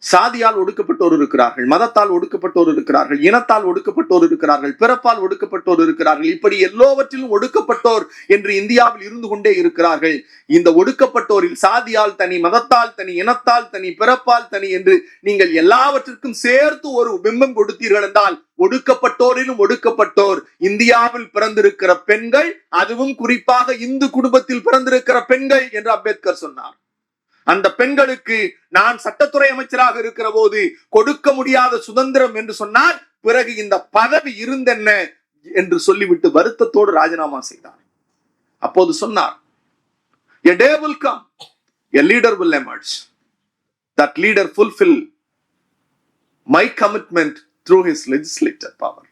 சாதியால் ஒடுக்கப்பட்டோர் இருக்கிறார்கள், மதத்தால் ஒடுக்கப்பட்டோர் இருக்கிறார்கள், இனத்தால் ஒடுக்கப்பட்டோர் இருக்கிறார்கள், பிறப்பால் ஒடுக்கப்பட்டோர் இருக்கிறார்கள். இப்படி எல்லோவற்றிலும் ஒடுக்கப்பட்டோர் என்று இந்தியாவில் இருந்து கொண்டே இருக்கிறார்கள். இந்த ஒடுக்கப்பட்டோரில் சாதியால் தனி, மதத்தால் தனி, இனத்தால் தனி, பிறப்பால் தனி என்று நீங்கள் எல்லாவற்றிற்கும் சேர்த்து ஒரு பிம்பம் கொடுத்தீர்கள் என்றால் ஒடுக்கப்பட்டோரிலும் ஒடுக்கப்பட்டோர் இந்தியாவில் பிறந்திருக்கிற பெண்கள், அதுவும் குறிப்பாக இந்து குடும்பத்தில் பிறந்திருக்கிற பெண்கள் என்று அம்பேத்கர் சொன்னார். அந்த பெண்களுக்கு நான் சட்டத்துறை அமைச்சராக இருக்கிற போது கொடுக்க முடியாத சுதந்திரம் என்று சொன்னார். பிறகு இந்த பதவி இருந்தென்ன என்று சொல்லிவிட்டு வருத்தத்தோடு ராஜினாமா செய்தார். அப்போது சொன்னார், a day will come, a leader will emerge. That leader fulfill my commitment through his legislative power.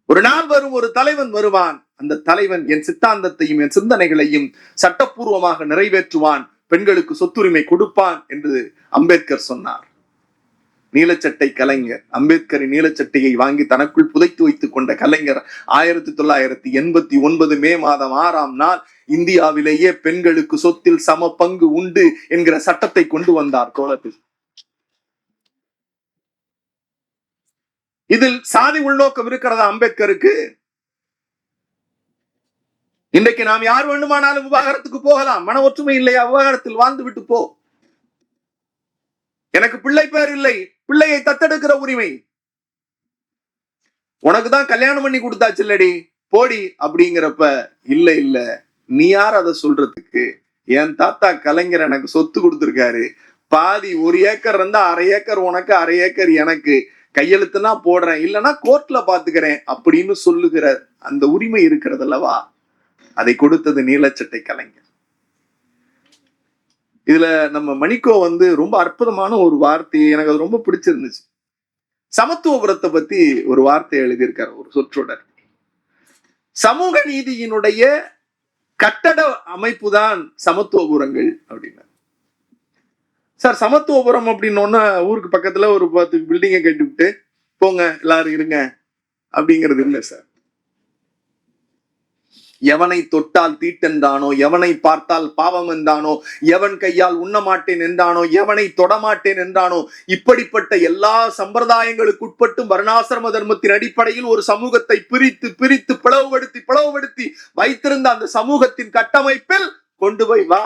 ஒரு நாள் வரும், ஒரு தலைவன் வருவான். அந்த தலைவன் என் சித்தாந்தத்தையும் என் சிந்தனைகளையும் சட்டப்பூர்வமாக நிறைவேற்றுவான், பெண்களுக்கு சொத்துரிமை கொடுப்பான் என்று அம்பேத்கர் சொன்னார். நீலச்சட்டை கலைஞர், அம்பேத்கரின் நீலச்சட்டையை வாங்கி தனக்குள் புதைத்து வைத்துக் கொண்ட கலைஞர் 1989 மே மாதம் 6ஆம் நாள் இந்தியாவிலேயே பெண்களுக்கு சொத்தில் சம பங்கு உண்டு என்கிற சட்டத்தை கொண்டு வந்தார் தோழர்கள். இதில் சாதி உள்நோக்கம் இருக்கிறதா அம்பேத்கருக்கு? இன்றைக்கு நாம் யார் வேண்டுமானாலும் விவாகரத்துக்கு போகலாம். மன ஒற்றுமை இல்லையா? விவாகரத்தில் வாழ்ந்து விட்டு போ. எனக்கு பிள்ளை பேர் இல்லை, பிள்ளையை தத்தெடுக்கிற உரிமை உனக்குதான் கல்யாணம் பண்ணி கொடுத்தாச்சு இல்லடி, போடி அப்படிங்கிறப்ப இல்ல இல்ல, நீ யார் அதை சொல்றதுக்கு? என் தாத்தா கலைஞர் எனக்கு சொத்து கொடுத்திருக்காரு, பாதி 1 ஏக்கர் இருந்தா 1/2 ஏக்கர் உனக்கு, 1/2 ஏக்கர் எனக்கு, கையெழுத்துனா போடுறேன், இல்லைன்னா கோர்ட்ல பாத்துக்கிறேன் அப்படின்னு சொல்லுகிற அந்த உரிமை இருக்கிறது அல்லவா? அதை கொடுத்தது நீலச்சட்டை கலைஞர். இதுல நம்ம மணிக்கோ ரொம்ப அற்புதமான ஒரு வார்த்தையை, எனக்கு அது ரொம்ப பிடிச்சிருந்துச்சு. சமத்துவபுரத்தை பத்தி ஒரு வார்த்தை எழுதியிருக்காரு, ஒரு சொற்றொடர். சமூக நீதியினுடைய கட்டட அமைப்பு தான் சமத்துவபுரங்கள் அப்படின்னா. சார், சமத்துவபுரம் அப்படின்னு ஊருக்கு பக்கத்துல ஒரு 10 பில்டிங்கை கட்டிவிட்டு போங்க எல்லாரும் இருங்க அப்படிங்கிறது இல்லை சார். எவனை தொட்டால் தீட்டென்றானோ, எவனை பார்த்தால் பாவம் என்றானோ, எவன் கையால் உண்ண மாட்டேன் என்றானோ, எவனை தொடமாட்டேன் என்றானோ, இப்படிப்பட்ட எல்லா சம்பிரதாயங்களுக்கு உட்பட்டு வர்ணாசிரம தர்மத்தின் அடிப்படையில் ஒரு சமூகத்தை பிரித்து பிரித்து பிளவுபடுத்தி வைத்திருந்த அந்த சமூகத்தின் கட்டமைப்பில் கொண்டு போய் வா.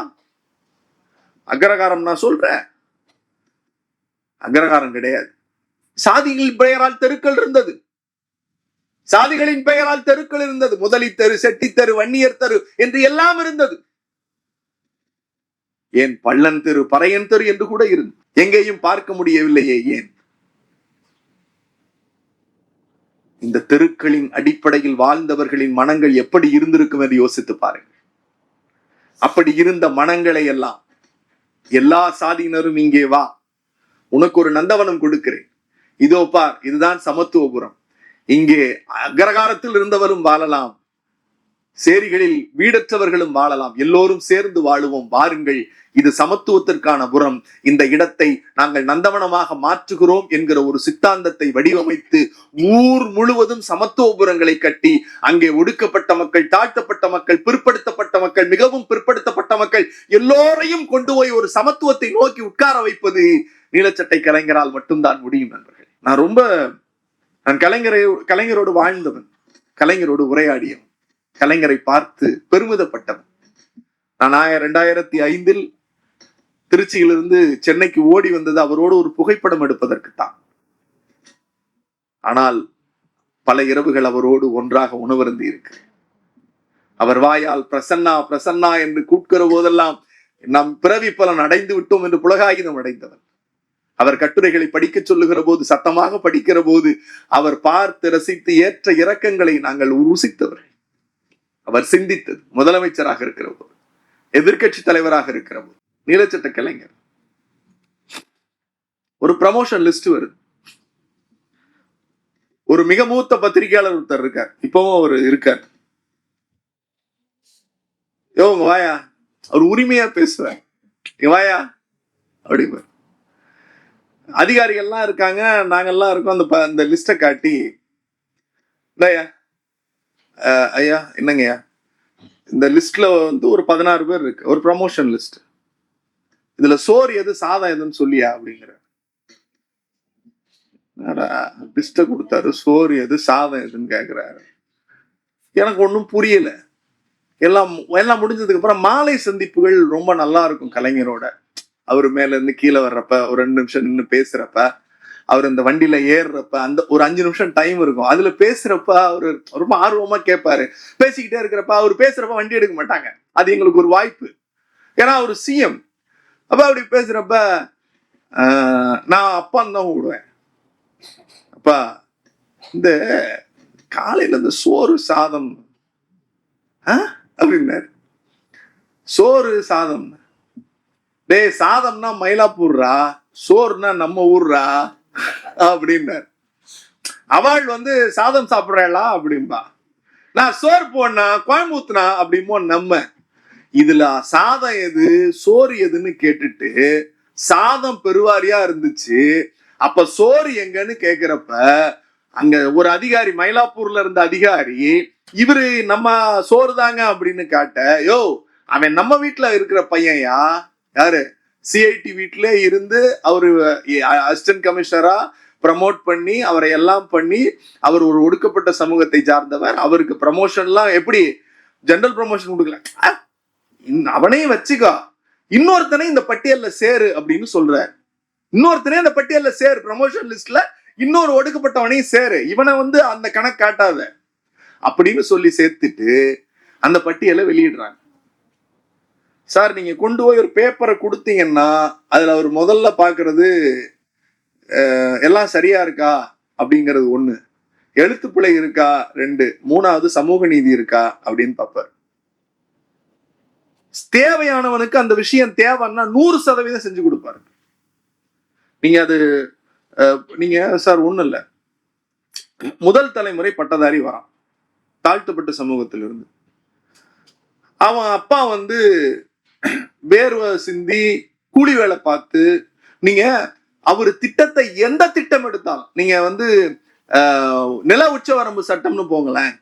அக்ரகாரம் நான் சொல்றேன், அக்ரகாரம் கிடையாது. சாதிகளின் பெயரால் தெருக்கள் இருந்தது, சாதிகளின் பெயரால் தெருக்கள் இருந்தது. முதலி தெரு, செட்டி தெரு, வன்னியர் தெரு என்று எல்லாம் இருந்தது. ஏன் பள்ளன் தெரு, பறையன் தெரு என்று கூட இருந்தது. எங்கேயும் பார்க்க முடியவில்லையே, ஏன்? இந்த தெருக்களின் அடிப்படையில் வாழ்ந்தவர்களின் மனங்கள் எப்படி இருந்திருக்கும் என்று யோசித்து பாருங்கள். அப்படி இருந்த மனங்களை எல்லாம் எல்லா சாதியினரும் இங்கே வா, உனக்கு ஒரு நந்தவனம் கொடுக்கிறேன், இதோ பார், இதுதான் சமத்துவபுரம். இங்கே அக்ரகாரத்தில் இருந்தவரும் வாழலாம், சேரிகளில் வீடற்றவர்களும் வாழலாம், எல்லோரும் சேர்ந்து வாழுவோம், வாருங்கள், இது சமத்துவத்திற்கான புறம், இந்த இடத்தை நாங்கள் நந்தவனமாக மாற்றுகிறோம் என்கிற ஒரு சித்தாந்தத்தை வடிவமைத்து ஊர் முழுவதும் சமத்துவபுரங்களை கட்டி அங்கே ஒடுக்கப்பட்ட மக்கள், தாழ்த்தப்பட்ட மக்கள், பிற்படுத்தப்பட்ட மக்கள், மிகவும் பிற்படுத்தப்பட்ட மக்கள் எல்லோரையும் கொண்டு போய் ஒரு சமத்துவத்தை நோக்கி உட்கார வைப்பது நீலச்சட்டை கலைஞரால் மட்டும்தான் முடியும் நண்பர்கள். நான் கலைஞரோடு வாழ்ந்தவன், கலைஞரோடு உரையாடியவன், கலைஞரை பார்த்து பெருமிதப்பட்டவன். நான் 2005 திருச்சியிலிருந்து சென்னைக்கு ஓடி வந்தது அவரோடு ஒரு புகைப்படம் எடுப்பதற்குத்தான். ஆனால் பல இரவுகள் அவரோடு ஒன்றாக உணவருந்தி இருக்கு. அவர் வாயால் பிரசன்னா பிரசன்னா என்று கூப்பிடுகிற போதெல்லாம் நம் பிறவி பலன் அடைந்து விட்டோம் என்று புலகாகிதம் அடைந்தவன். அவர் கட்டுரைகளை படிக்க சொல்லுகிற போது, சத்தமாக படிக்கிற போது அவர் பார்த்து ரசித்து ஏற்ற இறக்கங்களை நாங்கள் ருசித்தவர்கள். அவர் சிந்தித்தது முதலமைச்சராக இருக்கிற போது, எதிர்கட்சி தலைவராக இருக்கிற போது. நீலச்சட்ட கலைஞர் ஒரு ப்ரமோஷன் லிஸ்ட் வருது. ஒரு மிக மூத்த பத்திரிகையாளர் ஒருத்தர் இருக்கார், இப்பவும் அவர் இருக்கார். வாயா, அவர் உரிமையா பேசுவார். வாயா, அப்படிம்பாரு. அதிகாரிகள்லாம் இருக்காங்க, நாங்கெல்லாம் இருக்கோம். அந்த லிஸ்ட்டை காட்டி, இந்தாயா ஐயா என்னங்கய்யா, இந்த லிஸ்ட்ல வந்து ஒரு 16 பேர் இருக்கு, ஒரு ப்ரமோஷன் லிஸ்ட். இதுல சோறு எது சாதம் எதுன்னு சொல்லியா அப்படிங்கிற. லிஸ்ட கொடுத்தாரு, சோறு எது சாதம் எதுன்னு கேக்குறாரு. எனக்கு ஒன்றும் புரியல. எல்லாம் எல்லாம் முடிஞ்சதுக்கு அப்புறம் மாலை சந்திப்புகள் ரொம்ப நல்லா இருக்கும் கலைஞரோட. அவர் மேல இருந்து கீழே வர்றப்ப ஒரு 2 நிமிஷம் நின்று பேசுறப்ப, அவர் இந்த வண்டியில ஏறுறப்ப அந்த ஒரு 5 நிமிஷம் டைம் இருக்கும். அதுல பேசுறப்ப அவரு ரொம்ப ஆர்வமா கேட்பாரு. பேசிக்கிட்டே இருக்கிறப்ப அவர் பேசுறப்ப வண்டி எடுக்க மாட்டாங்க. அது எங்களுக்கு ஒரு வாய்ப்பு. ஏன்னா அவர் சிஎம். அப்ப அப்படி பேசுறப்ப நான் அப்பான்னு தான் கூடுவேன். அப்பா இந்த காலையில இந்த சோறு சாதம் அப்படின்னாரு. சோறு சாதம், டேய் சாதம்னா மயிலாப்பூர்ரா, சோறுனா நம்ம ஊர்ரா அப்படின்னாரு. அவள் வந்து சாதம் சாப்பிடறா அப்படின்பா, நான் சோறு போனா கோயம்புத்தூர்னா அப்படிமோ. நம்ம இதுல சாதம் எது சோறு எதுன்னு கேட்டுட்டு சாதம் பெருவாரியா இருந்துச்சு. அப்ப சோறு எங்கன்னு கேக்குறப்ப அங்க ஒரு அதிகாரி, மயிலாப்பூர்ல இருந்த அதிகாரி, இவரு நம்ம சோறு தாங்க அப்படின்னு காட்ட, யோ அவன் நம்ம வீட்டுல இருக்கிற பையன்யா, யாரு சிஐடி வீட்டுல இருந்து அவரு அசிஸ்டன்ட் கமிஷனரா ப்ரமோட் பண்ணி அவரை எல்லாம் பண்ணி, அவர் ஒரு ஒடுக்கப்பட்ட சமூகத்தை சார்ந்தவர். அவருக்கு ப்ரமோஷன்லாம் எப்படி ஜெனரல் ப்ரமோஷன் கொடுக்கல, அவனையும் வச்சுக்கோ, இன்னொருத்தனை இந்த பட்டியல்ல சேரு அப்படின்னு சொல்ற. இன்னொருத்தனே அந்த பட்டியல்ல சேரு, ப்ரமோஷன் லிஸ்ட்ல இன்னொரு ஒடுக்கப்பட்டவனையும் சேரு, இவனை வந்து அந்த கணக்கு காட்டாத அப்படின்னு சொல்லி சேர்த்துட்டு அந்த பட்டியலை வெளியிடுறாங்க. சார் நீங்க கொண்டு போய் ஒரு பேப்பரை கொடுத்தீங்கன்னா அதுல அவர் முதல்ல பாக்குறது எல்லாம் சரியா இருக்கா அப்படிங்கிறது 1, எழுத்துப்பிழை இருக்கா 2, 3வது சமூக நீதி இருக்கா அப்படின்னு பார்ப்பார். தேவையானவனுக்கு அந்த விஷயம் தேவைன்னா 100% செஞ்சு கொடுப்பாரு. நீங்க அது நீங்க சார் ஒண்ணு இல்ல, முதல் தலைமுறை பட்டதாரி வரான் தாழ்த்தப்பட்ட சமூகத்திலிருந்து. அவன் அப்பா வந்து வேர்வை சிந்தி கூலி வேலை பார்த்து, நீங்க அவரு திட்டத்தை எந்த திட்டம் எடுத்தாலும், நீங்க வந்து நில உச்சவரம்பு சட்டம்னு போங்களேன்,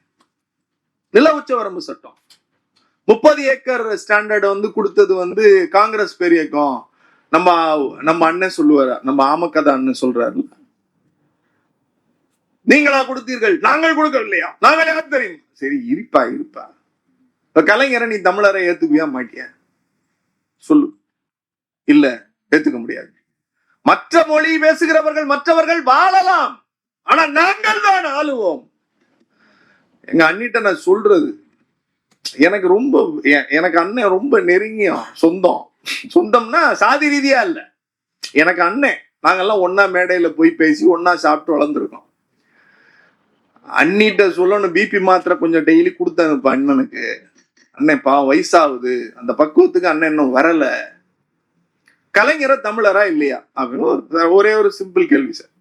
நில உச்சவரம்பு சட்டம் 30 ஏக்கர் ஸ்டாண்டர்ட் வந்து கொடுத்தது வந்து காங்கிரஸ் பெரியக்கம். நம்ம அண்ணன் சொல்லுவாரு, நம்ம ஆமக்கதா அண்ணன் சொல்றாரு, நீங்களா கொடுத்தீர்கள், நாங்கள் கொடுக்கவில்லையா, நாங்கள் யார் தெரியும். சரி இருப்பா. இப்ப கலைஞரை நீ தமிழரை ஏத்துக்குவியா மாட்டியா சொல்லு. இல்ல, ஏத்துக்க முடியாது. மற்ற மொழி பேசுகிறவர்கள் மற்றவர்கள் வாழலாம், ஆனா நாங்கள் தான் ஆளுவோம். எங்க அண்ணிட்ட நான் சொல்றது, எனக்கு அண்ணன் ரொம்ப நெருங்கிய சொந்தம்னா சாதி ரீதியா இல்ல, எனக்கு அண்ணன். நாங்கெல்லாம் ஒன்னா மேடையில போய் பேசி ஒன்னா சாப்பிட்டு வளர்ந்துருக்கோம். அண்ணிட்ட சொல்லணும், பிபி மாத்திரை கொஞ்சம் டெய்லி கொடுத்தேன் இப்ப அண்ணனுக்கு. அண்ணன் வயசாகுது, அந்த பக்குவத்துக்கு அண்ணன் இன்னும் வரல. கலைஞரை தமிழரா இல்லையா அப்படின்னு ஒரே ஒரு சிம்பிள் கேள்வி சார்.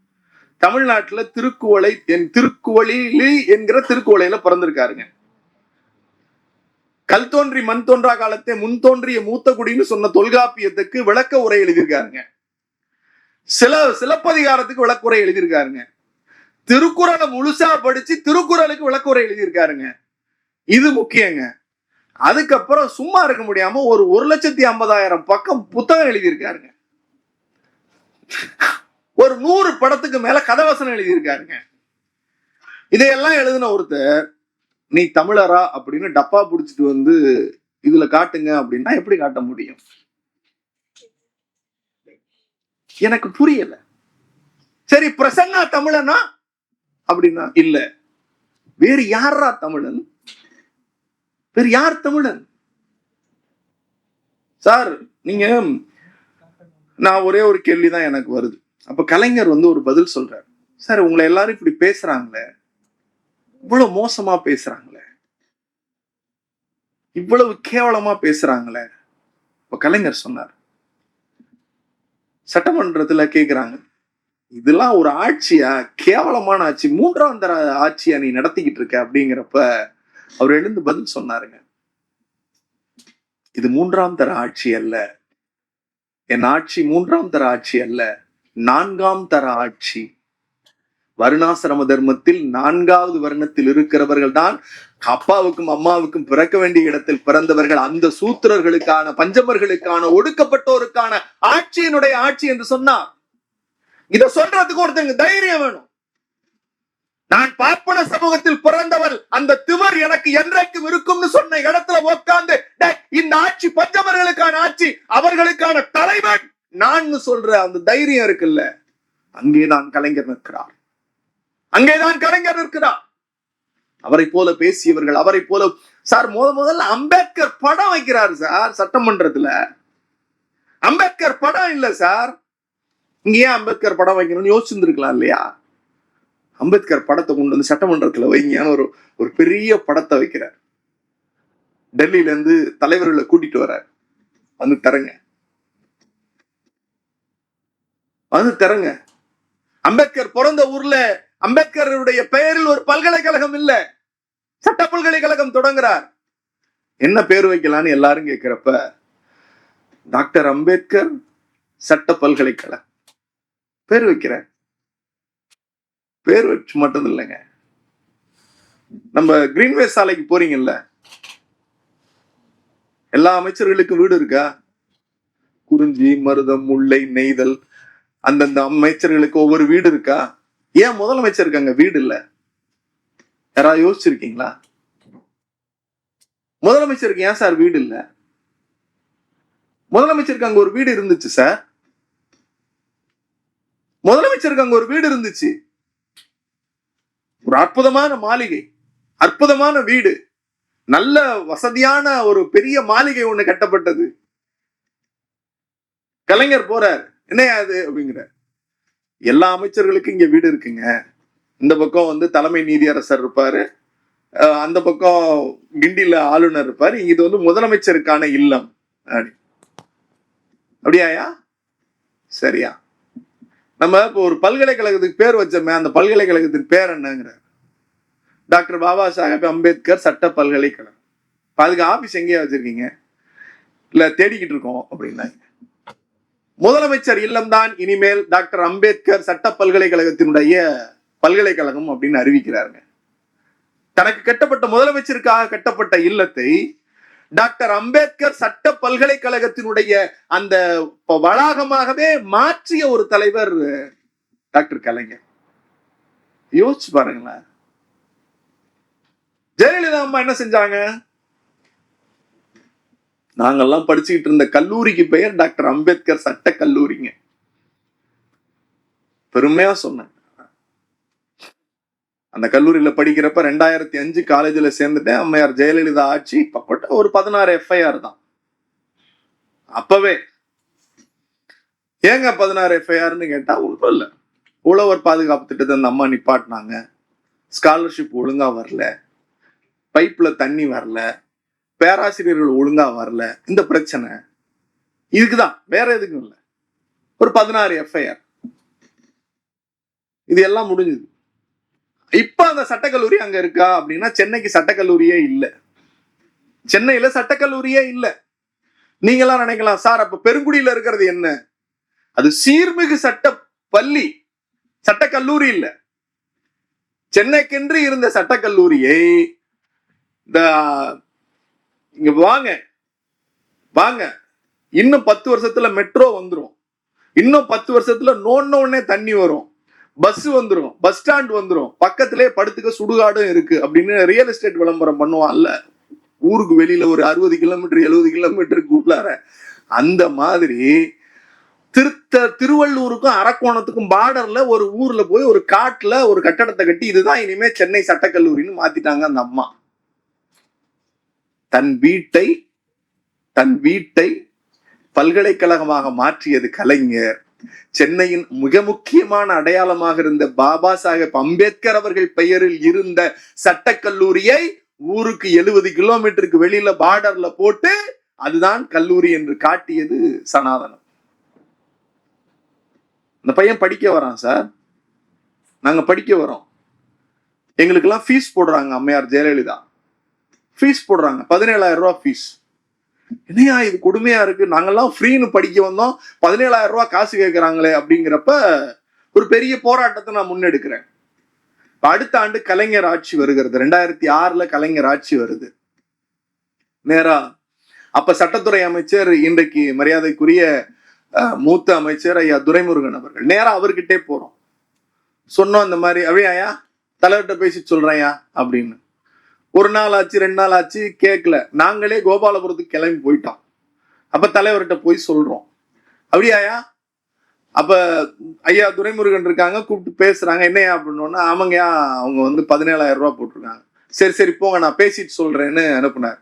தமிழ்நாட்டுல திருக்குவளி என்கிற திருக்குவளையில பிறந்திருக்காருங்க. கல் தோன்றி மண் தோன்றா காலத்தை முன் தோன்றிய மூத்த குடின்னு சொன்ன தொல்காப்பியத்துக்கு விளக்க உரை எழுதியிருக்காருங்க. சிலப்பதிகாரத்துக்கு விளக்க உரை எழுதியிருக்காருங்க. திருக்குறளை முழுசா படிச்சு திருக்குறளுக்கு விளக்க உரை எழுதியிருக்காருங்க. இது முக்கியங்க. அதுக்கப்புறம் சும்மா இருக்க முடியாம ஒரு 1,50,000 பக்கம் புத்தகம் எழுதியிருக்காருங்க. ஒரு 100 படத்துக்கு மேல கதவசனம் எழுதியிருக்காருங்க. இதையெல்லாம் எழுதின ஒருத்தர் நீ தமிழரா அப்படின்னு டப்பா புடிச்சிட்டு வந்து இதுல காட்டுங்க அப்படின்னா எப்படி காட்ட முடியும்? எனக்கு புரியல. சரி பிரசன்னா தமிழனா அப்படின்னா இல்ல, வேறு யாரா தமிழன், வேறு யார் தமிழன்? சார் நீங்க, நான் ஒரே ஒரு கேள்விதான் எனக்கு வருது. அப்ப கலைஞர் வந்து ஒரு பதில் சொல்றாரு, சார் உங்களை எல்லாரும் இப்படி பேசுறாங்களே, இவ்வளவு மோசமா பேசுறாங்களே, இவ்வளவு கேவலமா பேசுறாங்களே. இப்ப கலைஞர் சொன்னார், சட்டமன்றத்துல கேக்குறாங்க, இதெல்லாம் ஒரு ஆட்சியா, கேவலமான ஆட்சி, 3ஆம் தர ஆட்சியா நீ நடத்திக்கிட்டு இருக்க அப்படிங்கிறப்ப அவர் எழுந்து பதில் சொன்னாருங்க, இது 3ஆம் தர ஆட்சி அல்ல, என் ஆட்சி 3ஆம் தர ஆட்சி அல்ல, 4ஆம் தர ஆட்சி. வருணாசிரம தர்மத்தில் 4வது வருணத்தில் இருக்கிறவர்கள் தான் அப்பாவுக்கும் அம்மாவுக்கும் பிறக்க வேண்டிய இடத்தில் பிறந்தவர்கள். அந்த சூத்திரர்களுக்கான, பஞ்சமர்களுக்கான, ஒடுக்கப்பட்டோருக்கான ஆட்சியினுடைய ஆட்சி என்று சொன்னார். இத சொல்றதுக்கு ஒருத்தருக்கு தைரியம் வேணும். நான் பார்ப்பன சமூகத்தில் பிறந்தவள், அந்த திவர் எனக்கு என்றைக்கும் இருக்கும்னு சொன்ன இடத்துல உட்கார்ந்து இந்த ஆட்சி பஞ்சமர்களுக்கான ஆட்சி, அவர்களுக்கான தலைவன் நான் சொல்ற அந்த தைரியம் இருக்குல்ல, அங்கேதான் கலைஞர் நிற்கிறார். அங்கேதான் கலைஞர் இருக்கிறார். அவரை போல பேசியவர்கள், அவரை போல சார் முதல்ல அம்பேத்கர் படம் வைக்கிறார் சார் சட்டமன்றத்துல. அம்பேத்கர் படம் இல்ல சார். இங்க ஏன் அம்பேத்கர் படம் வைக்கணும்னு யோசிச்சிருந்திருக்கலாம் இல்லையா? அம்பேத்கர் படத்தை கொண்டு வந்து சட்டமன்றத்துல வைங்கன்னு ஒரு பெரிய படத்தை வைக்கிறார். டெல்லியில இருந்து தலைவர்களை கூட்டிட்டு வர்றார். வந்து தரங்க, வந்து தரங்க. அம்பேத்கர் பிறந்த ஊர்ல அம்பேத்கருடைய பெயரில் ஒரு பல்கலைக்கழகம் இல்ல, சட்ட பல்கலைக்கழகம் தொடங்குறார். என்ன பேர் வைக்கலான்னு எல்லாரும் கேட்கிறப்ப டாக்டர் அம்பேத்கர் சட்ட பல்கலைக்கழகம் பேர் வைக்கிறார். பேர் வச்சு மட்டும் இல்லைங்க, நம்ம கிரீன்வே சாலைக்கு போறீங்கல்ல, எல்லா அமைச்சர்களுக்கும் வீடு இருக்கா? குறிஞ்சி, மருதம், முல்லை, நெய்தல், அந்தந்த அமைச்சர்களுக்கு ஒவ்வொரு வீடு இருக்கா? ஏன் முதலமைச்சருக்கு அங்க வீடு இல்ல? யாராவது யோசிச்சிருக்கீங்களா? முதலமைச்சருக்கு ஏன் சார் வீடு இல்ல? முதலமைச்சருக்கு அங்க ஒரு வீடு இருந்துச்சு சார். முதலமைச்சருக்கு அங்க ஒரு வீடு இருந்துச்சு. ஒரு அற்புதமான மாளிகை, அற்புதமான வீடு, நல்ல வசதியான ஒரு பெரிய மாளிகை ஒண்ணு கட்டப்பட்டது. கலைஞர் போறார், என்னையா அது அப்படிங்கிற. எல்லா அமைச்சர்களுக்கும் இங்க வீடு இருக்குங்க. இந்த பக்கம் வந்து தலைமை நீதியரசர் இருப்பாரு, அந்த பக்கம் கிண்டில ஆளுநர் இருப்பாரு, இது வந்து முதலமைச்சருக்கான இல்லம். அப்படியாயா? சரியா? நம்ம இப்போ ஒரு பல்கலைக்கழகத்துக்கு பேர் வச்சோமே, அந்த பல்கலைக்கழகத்தின் பேர் என்னங்கிற? டாக்டர் பாபா சாஹேப் அம்பேத்கர் சட்ட பல்கலைக்கழகம். அதுக்கு ஆபீஸ் எங்கேயா வச்சிருக்கீங்க? இல்ல தேடிக்கிட்டு இருக்கோம் அப்படின்னா. முதலமைச்சர் இல்லம் தான் இனிமேல் டாக்டர் அம்பேத்கர் சட்ட பல்கலைக்கழகத்தினுடைய பல்கலைக்கழகம் அப்படின்னு அறிவிக்கிறாருங்க. தனக்கு கட்டப்பட்ட, முதலமைச்சருக்காக கட்டப்பட்ட இல்லத்தை டாக்டர் அம்பேத்கர் சட்ட பல்கலைக்கழகத்தினுடைய அந்த வளாகமாகவே மாற்றிய ஒரு தலைவர் டாக்டர் கலைஞர். யோசிச்சு பாருங்களேன். ஜெயலலிதா அம்மா என்ன செஞ்சாங்க? நாங்கெல்லாம் படிச்சுக்கிட்டு இருந்த கல்லூரிக்கு பெயர் டாக்டர் அம்பேத்கர் சட்ட கல்லூரிங்க. பெருமையா சொன்னேன். அந்த கல்லூரியில படிக்கிறப்ப 2005 காலேஜில் சேர்ந்துட்டேன். அம்மையார் ஜெயலலிதா ஆட்சி பப்பட்ட ஒரு 16 FIR தான் அப்பவே. ஏங்க 16 FIRன்னு கேட்டா ஒன்றும் இல்லை. உழவர் பாதுகாப்பு திட்டத்தை அந்த அம்மா நிப்பாட்டினாங்க. ஸ்காலர்ஷிப் ஒழுங்கா வரல, பைப்ல தண்ணி வரல, பேராசிரியர்கள் ஒழுங்கா வரல, இந்த பிரச்சனை இதுக்குதான், வேற எதுக்கும் இல்லை. ஒரு 16 FIR, இது எல்லாம் முடிஞ்சது. இப்ப அந்த சட்டக்கல்லூரி அங்க இருக்கா அப்படின்னா, சென்னைக்கு சட்டக்கல்லூரியே இல்ல. சென்னையில சட்டக்கல்லூரியே இல்ல. நீங்க எல்லாம் நினைக்கலாம், சார் அப்ப பெருங்குடியில இருக்கிறது என்ன? அது சீர்மிகு சட்ட பள்ளி, சட்டக்கல்லூரி இல்ல. சென்னைக்கென்று இருந்த சட்டக்கல்லூரியை இங்க வாங்க வாங்க, இன்னும் 10 வருஷத்துல மெட்ரோ வந்துரும், இன்னும் 10 வருஷத்துல நோன்னே தண்ணி வரும், பஸ் வந்துரும், பஸ் ஸ்டாண்ட் வந்துரும், பக்கத்திலே படுத்துக்க சுடுகாடும் இருக்கு அப்படின்னு ரியல் எஸ்டேட் விளம்பரம் பண்ணுவான்ல, ஊருக்கு வெளியில ஒரு 60 கிலோமீட்டர் 70 கிலோமீட்டருக்கு உள்ளார. அந்த மாதிரி திருவள்ளூருக்கும் அரக்கோணத்துக்கும் பார்டர்ல ஒரு ஊர்ல போய் ஒரு காட்டுல ஒரு கட்டடத்தை கட்டி இதுதான் இனிமே சென்னை சட்டக்கல்லூரின்னு மாத்திட்டாங்க அந்த அம்மா. தன் வீட்டை பல்கலைக்கழகமாக மாற்றியது கலைஞர். சென்னையின் மிக முக்கியமான அடையாளமாக இருந்த பாபா சாஹேப் அம்பேத்கர் அவர்கள் பெயரில் இருந்த சட்டக்கல்லூரியை ஊருக்கு 70 கிலோமீட்டருக்கு வெளியில பார்டர்ல போட்டு அதுதான் கல்லூரி என்று காட்டியது சனாதனம். இந்த பையன் படிக்க வரான் சார், நாங்க படிக்க வரோம், எங்களுக்கெல்லாம் ஃபீஸ் போடுறாங்க. அம்மையார் ஜெயலலிதா ஃபீஸ் போடுறாங்க, 17,000 ரூபாய் ஃபீஸ். என்னையா இது கொடுமையா இருக்கு, நாங்கெல்லாம் ஃப்ரீன்னு படிக்க வந்தோம், 17,000 ரூபாய் காசு கேட்கறாங்களே அப்படிங்கிறப்ப ஒரு பெரிய போராட்டத்தை நான் முன்னெடுக்கிறேன். அடுத்த ஆண்டு கலைஞர் ஆட்சி வருகிறது, 2006 கலைஞர் ஆட்சி வருது. நேரா அப்ப சட்டத்துறை அமைச்சர், இன்றைக்கு மரியாதைக்குரிய மூத்த அமைச்சர் ஐயா துரைமுருகன் அவர்கள், நேரா அவர்கிட்டே போறோம். சொன்னோம் இந்த மாதிரி, அப்படியா தலைவர்கிட்ட பேசி சொல்றேன்யா அப்படின்னு. ஒரு நாள் ஆச்சு, 2 நாள் ஆச்சு, கேட்கல. நாங்களே கோபாலபுரத்துக்கு கிளம்பி போயிட்டோம். அப்ப தலைவர்கிட்ட போய் சொல்றோம், அப்படியாயா? அப்ப ஐயா துரைமுருகன் இருக்காங்க, கூப்பிட்டு பேசுறாங்க. என்னையா அப்படின்னா, ஆமாங்கயா அவங்க வந்து 17,000 ரூபாய் போட்டிருக்காங்க. சரி சரி போங்க, நான் பேசிட்டு சொல்றேன்னு அனுப்புனார்.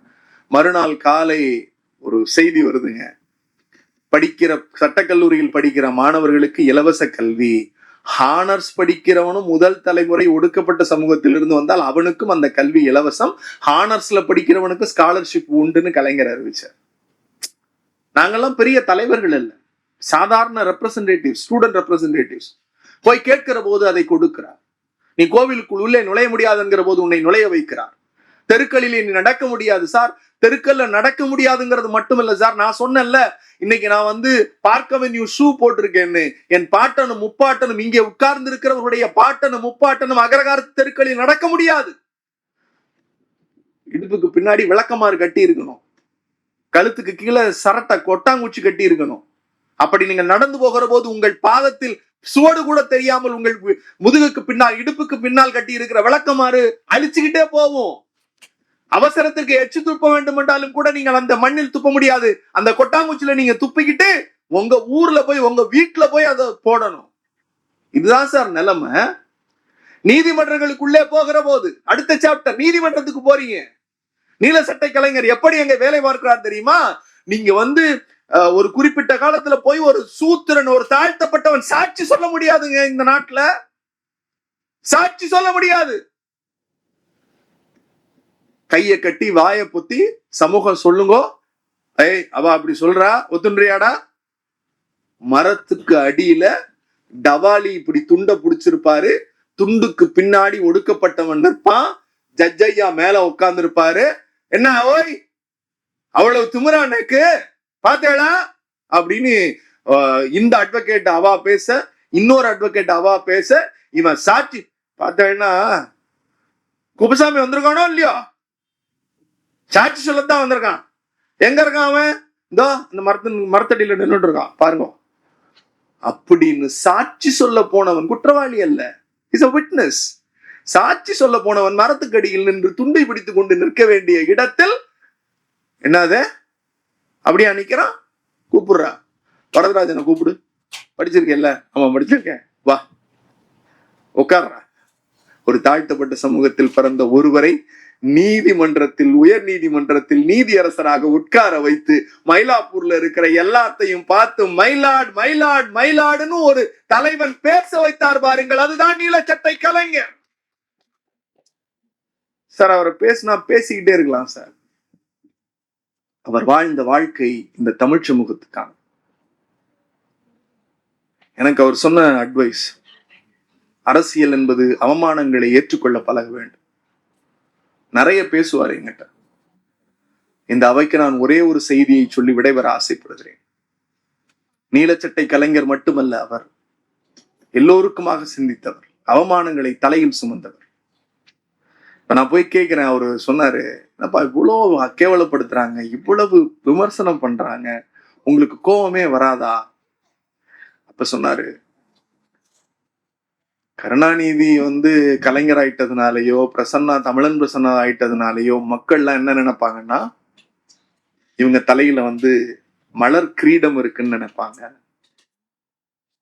மறுநாள் காலை ஒரு செய்தி வருதுங்க, படிக்கிற சட்டக்கல்லூரியில் படிக்கிற மாணவர்களுக்கு இலவச கல்வி. ஹானர்ஸ் படிக்கிறவனும் முதல் தலைமுறை ஒடுக்கப்பட்ட சமூகத்திலிருந்து வந்தால் அவனுக்கும் அந்த கல்வி இலவசம். ஹானர்ஸ்ல படிக்கிறவனுக்கு ஸ்காலர்ஷிப் உண்டுன்னு கலைஞர் அறிவிச்சார். நாங்கெல்லாம் பெரிய தலைவர்கள் அல்ல, சாதாரண ரெப்ரசன்டேட்டிவ், ஸ்டூடெண்ட் ரெப்ரசன்டேட்டிவ்ஸ். போய் கேட்கிற போது அதை கொடுக்கிறார். நீ கோவிலுக்குள் உள்ளே நுழைய முடியாதுங்கிற போது உன்னை நுழைய வைக்கிறார். தெருக்களில் நீ நடக்க முடியாது சார், தெருக்கல்ல நடக்க முடியாதுங்கிறது மட்டுமல்ல சார், நான் சொன்னேன்ல இன்னைக்கு நான் வந்து பார்க்கவென்யூ ஷூ போட்டிருக்கேன்னு, என் பாட்டனும் முப்பாட்டனும் இங்கே உட்கார்ந்து இருக்கிறவருடைய பாட்டனும் முப்பாட்டனும் அகரகார தெருக்களில் நடக்க முடியாது. இடுப்புக்கு பின்னாடி விளக்கமாறு கட்டி இருக்கணும், கழுத்துக்கு கீழே சரட்டை கொட்டாங்குச்சி கட்டி இருக்கணும். அப்படி நீங்க நடந்து போகிற போது உங்கள் பாதத்தில் சுவடு கூட தெரியாமல் உங்கள் முதுகுக்கு பின்னால், இடுப்புக்கு பின்னால் கட்டி இருக்கிற விளக்கமாறு அழிச்சுக்கிட்டே போவோம். அவசரத்துக்கு எச்சு துப்ப வேண்டும் என்றாலும் கூட நீங்கள் அந்த மண்ணில் துப்ப முடியாது. அந்த கொட்டாங்குச்சியில நீங்க துப்பிக்கிட்டு உங்க ஊர்ல போய், உங்க வீட்டுல போய் அதை போடணும். இதுதான் சார் நிலைமை. நீதிமன்றங்களுக்குள்ளே போகிற போது, அடுத்த சாப்டர், நீதிமன்றத்துக்கு போறீங்க. நீல சட்டை கலைஞர் எப்படி எங்க வேலை பார்க்கிறார் தெரியுமா? நீங்க வந்து ஒரு குறிப்பிட்ட காலத்துல போய் ஒரு சூத்திரன், ஒரு தாழ்த்தப்பட்டவன் சாட்சி சொல்ல முடியாதுங்க. இந்த நாட்டுல சாட்சி சொல்ல முடியாது. கைய கட்டி வாய பொத்தி சமூகம் சொல்லுங்க, ஏய் அவ அப்படி சொல்றா, ஒத்துன்றியாடா? மரத்துக்கு அடியில டவாலி இப்படி துண்ட புடிச்சிருப்பாரு, துண்டுக்கு பின்னாடி ஒடுக்கப்பட்டவன் இருப்பான், ஜட்ஜையா மேல உட்கார்ந்து இருப்பாரு. என்ன ஓய் அவ்வளவு திமிரானுக்கு பாத்தேடா அப்படின்னு இந்த அட்வொகேட் அவா பேச, இன்னொரு அட்வொகேட் அவா பேச, இவன் சாட்சி பார்த்தேன்னா குப்புசாமி வந்திருக்கானோ இல்லையோ, சாட்சி சொல்லத்தான் வந்திருக்கான். எங்க இருக்கான் அவன்? இதோ இந்த மரத்தடியில நின்றுட்டு இருக்கான் பாருங்க அப்படின்னு சாட்சி சொல்ல போனவன் குற்றவாளி அல்ல, இஸ் a witness. சாட்சி சொல்ல போனவன் மரத்துக்கடியில் நின்று துண்டை பிடித்துக் கொண்டு நிற்க வேண்டிய இடத்தில் என்னது அப்படியா நிக்கிறான்? கூப்பிடுறா, வரதராஜனை கூப்பிடு, படிச்சிருக்கேன்ல? ஆமா படிச்சிருக்கேன், வா உட்கார்றா. ஒரு தாழ்த்தப்பட்ட சமூகத்தில் பிறந்த ஒருவரை நீதிமன்றத்தில், உயர் நீதிமன்றத்தில் நீதியரசராக உட்கார வைத்து மயிலாப்பூர்ல இருக்கிற எல்லாத்தையும் பார்த்து மயிலாட் மயிலாட் மயிலாடுன்னு ஒரு தலைவன் பேச வைத்தார் பாருங்கள். அதுதான் நீலச்சட்டை கலைஞர் சார். அவரை பேசினா பேசிக்கிட்டே இருக்கலாம் சார். அவர் வாழ்ந்த வாழ்க்கை இந்த தமிழ் சமூகத்துக்கான. எனக்கு அவர் சொன்ன அட்வைஸ், அரசியல் என்பது அவமானங்களை ஏற்றுக்கொள்ள பழக வேண்டும். நிறைய பேசுவார் என்கிட்ட. இந்த அவைக்கு நான் ஒரே ஒரு செய்தியை சொல்லி விடைபெற ஆசைப்படுகிறேன். நீலச்சட்டை கலைஞர் மட்டுமல்ல, அவர் எல்லோருக்குமாக சிந்தித்தவர், அவமானங்களை தலையில் சுமந்தவர். இப்ப நான் போய் கேட்கிறேன், அவரு சொன்னாரு, என்னப்பா இவ்வளவு கேவலப்படுத்துறாங்க, இவ்வளவு விமர்சனம் பண்றாங்க, உங்களுக்கு கோபமே வராதா? அப்ப சொன்னாரு, கருணாநிதி வந்து கலைஞர் ஆயிட்டதுனாலயோ, பிரசன்னா தமிழன் பிரசன்னா ஆயிட்டதுனாலயோ மக்கள்லாம் என்ன நினைப்பாங்கன்னா, இவங்க தலையில வந்து மலர் கிரீடம் இருக்குன்னு நினைப்பாங்க,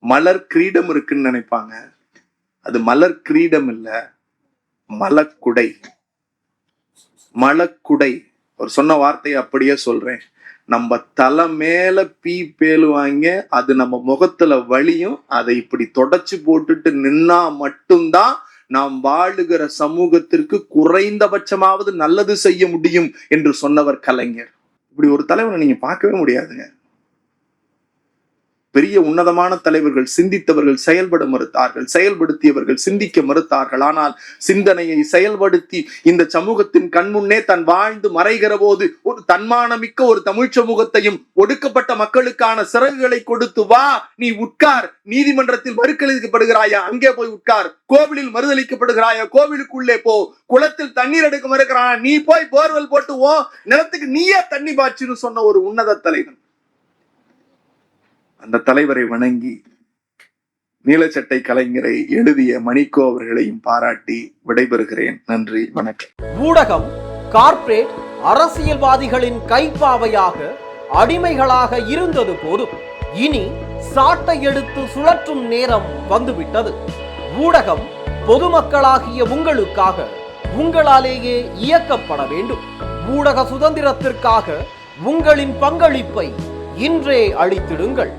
மலர் கிரீடம் இருக்குன்னு நினைப்பாங்க. அது மலர் கிரீடம் இல்ல, மலக்குடை. மலக்குடை. அவர் சொன்ன வார்த்தையை அப்படியே சொல்றேன். நம்ம தலை மேல பேலுவாங்க, அது நம்ம முகத்துல வலியும், அதை இப்படி தொடச்சு போட்டுட்டு நின்னா மட்டும்தான் நாம் வாழுகிற சமூகத்திற்கு குறைந்தபட்சமாவது நல்லது செய்ய முடியும் என்று சொன்னவர் கலைஞர். இப்படி ஒரு தலைவனை நீங்க பார்க்கவே முடியாதுங்க. பெரிய உன்னதமான தலைவர்கள் சிந்தித்தவர்கள் செயல்பட மறுத்தார்கள், செயல்படுத்தியவர்கள் சிந்திக்க மறுத்தார்கள். ஆனால் சிந்தனையை செயல்படுத்தி இந்த சமூகத்தின் கண்முன்னே தன் வாழ்ந்து மறைகிற போது ஒரு தன்மானமிக்க ஒரு தமிழ் சமூகத்தையும் ஒடுக்கப்பட்ட மக்களுக்கான சிறகுகளை கொடுத்து வா, நீ உட்கார், நீதிமன்றத்தில் மறுக்களிக்கப்படுகிறாயா அங்கே போய் உட்கார், கோவிலில் மறுதளிக்கப்படுகிறாயா கோவிலுக்குள்ளே போ, குளத்தில் தண்ணீர் எடுக்க மறுக்கிறானா நீ போய் போர்வெல் போட்டு நிலத்துக்கு நீயே தண்ணி பாய்ச்சுன்னு சொன்ன ஒரு உன்னத தலைவன். அந்த தலைவரை வணங்கி நீலச்சட்டை கலைஞரை எழுதிய மணிக்கோ அவர்களையும் பாராட்டி விடைபெறுகிறேன். நன்றி, வணக்கம். ஊடகம் கார்ப்பரேட் அரசியல்வாதிகளின் கைப்பாவையாக அடிமைகளாக இருந்தது போதும், இனி சாட்டை எடுத்து சுழற்றும் நேரம் வந்துவிட்டது. ஊடகம் பொதுமக்களாகிய உங்களுக்காக உங்களாலேயே இயக்கப்பட வேண்டும். ஊடக சுதந்திரத்திற்காக உங்களின் பங்களிப்பை இன்றே அளித்திடுங்கள்.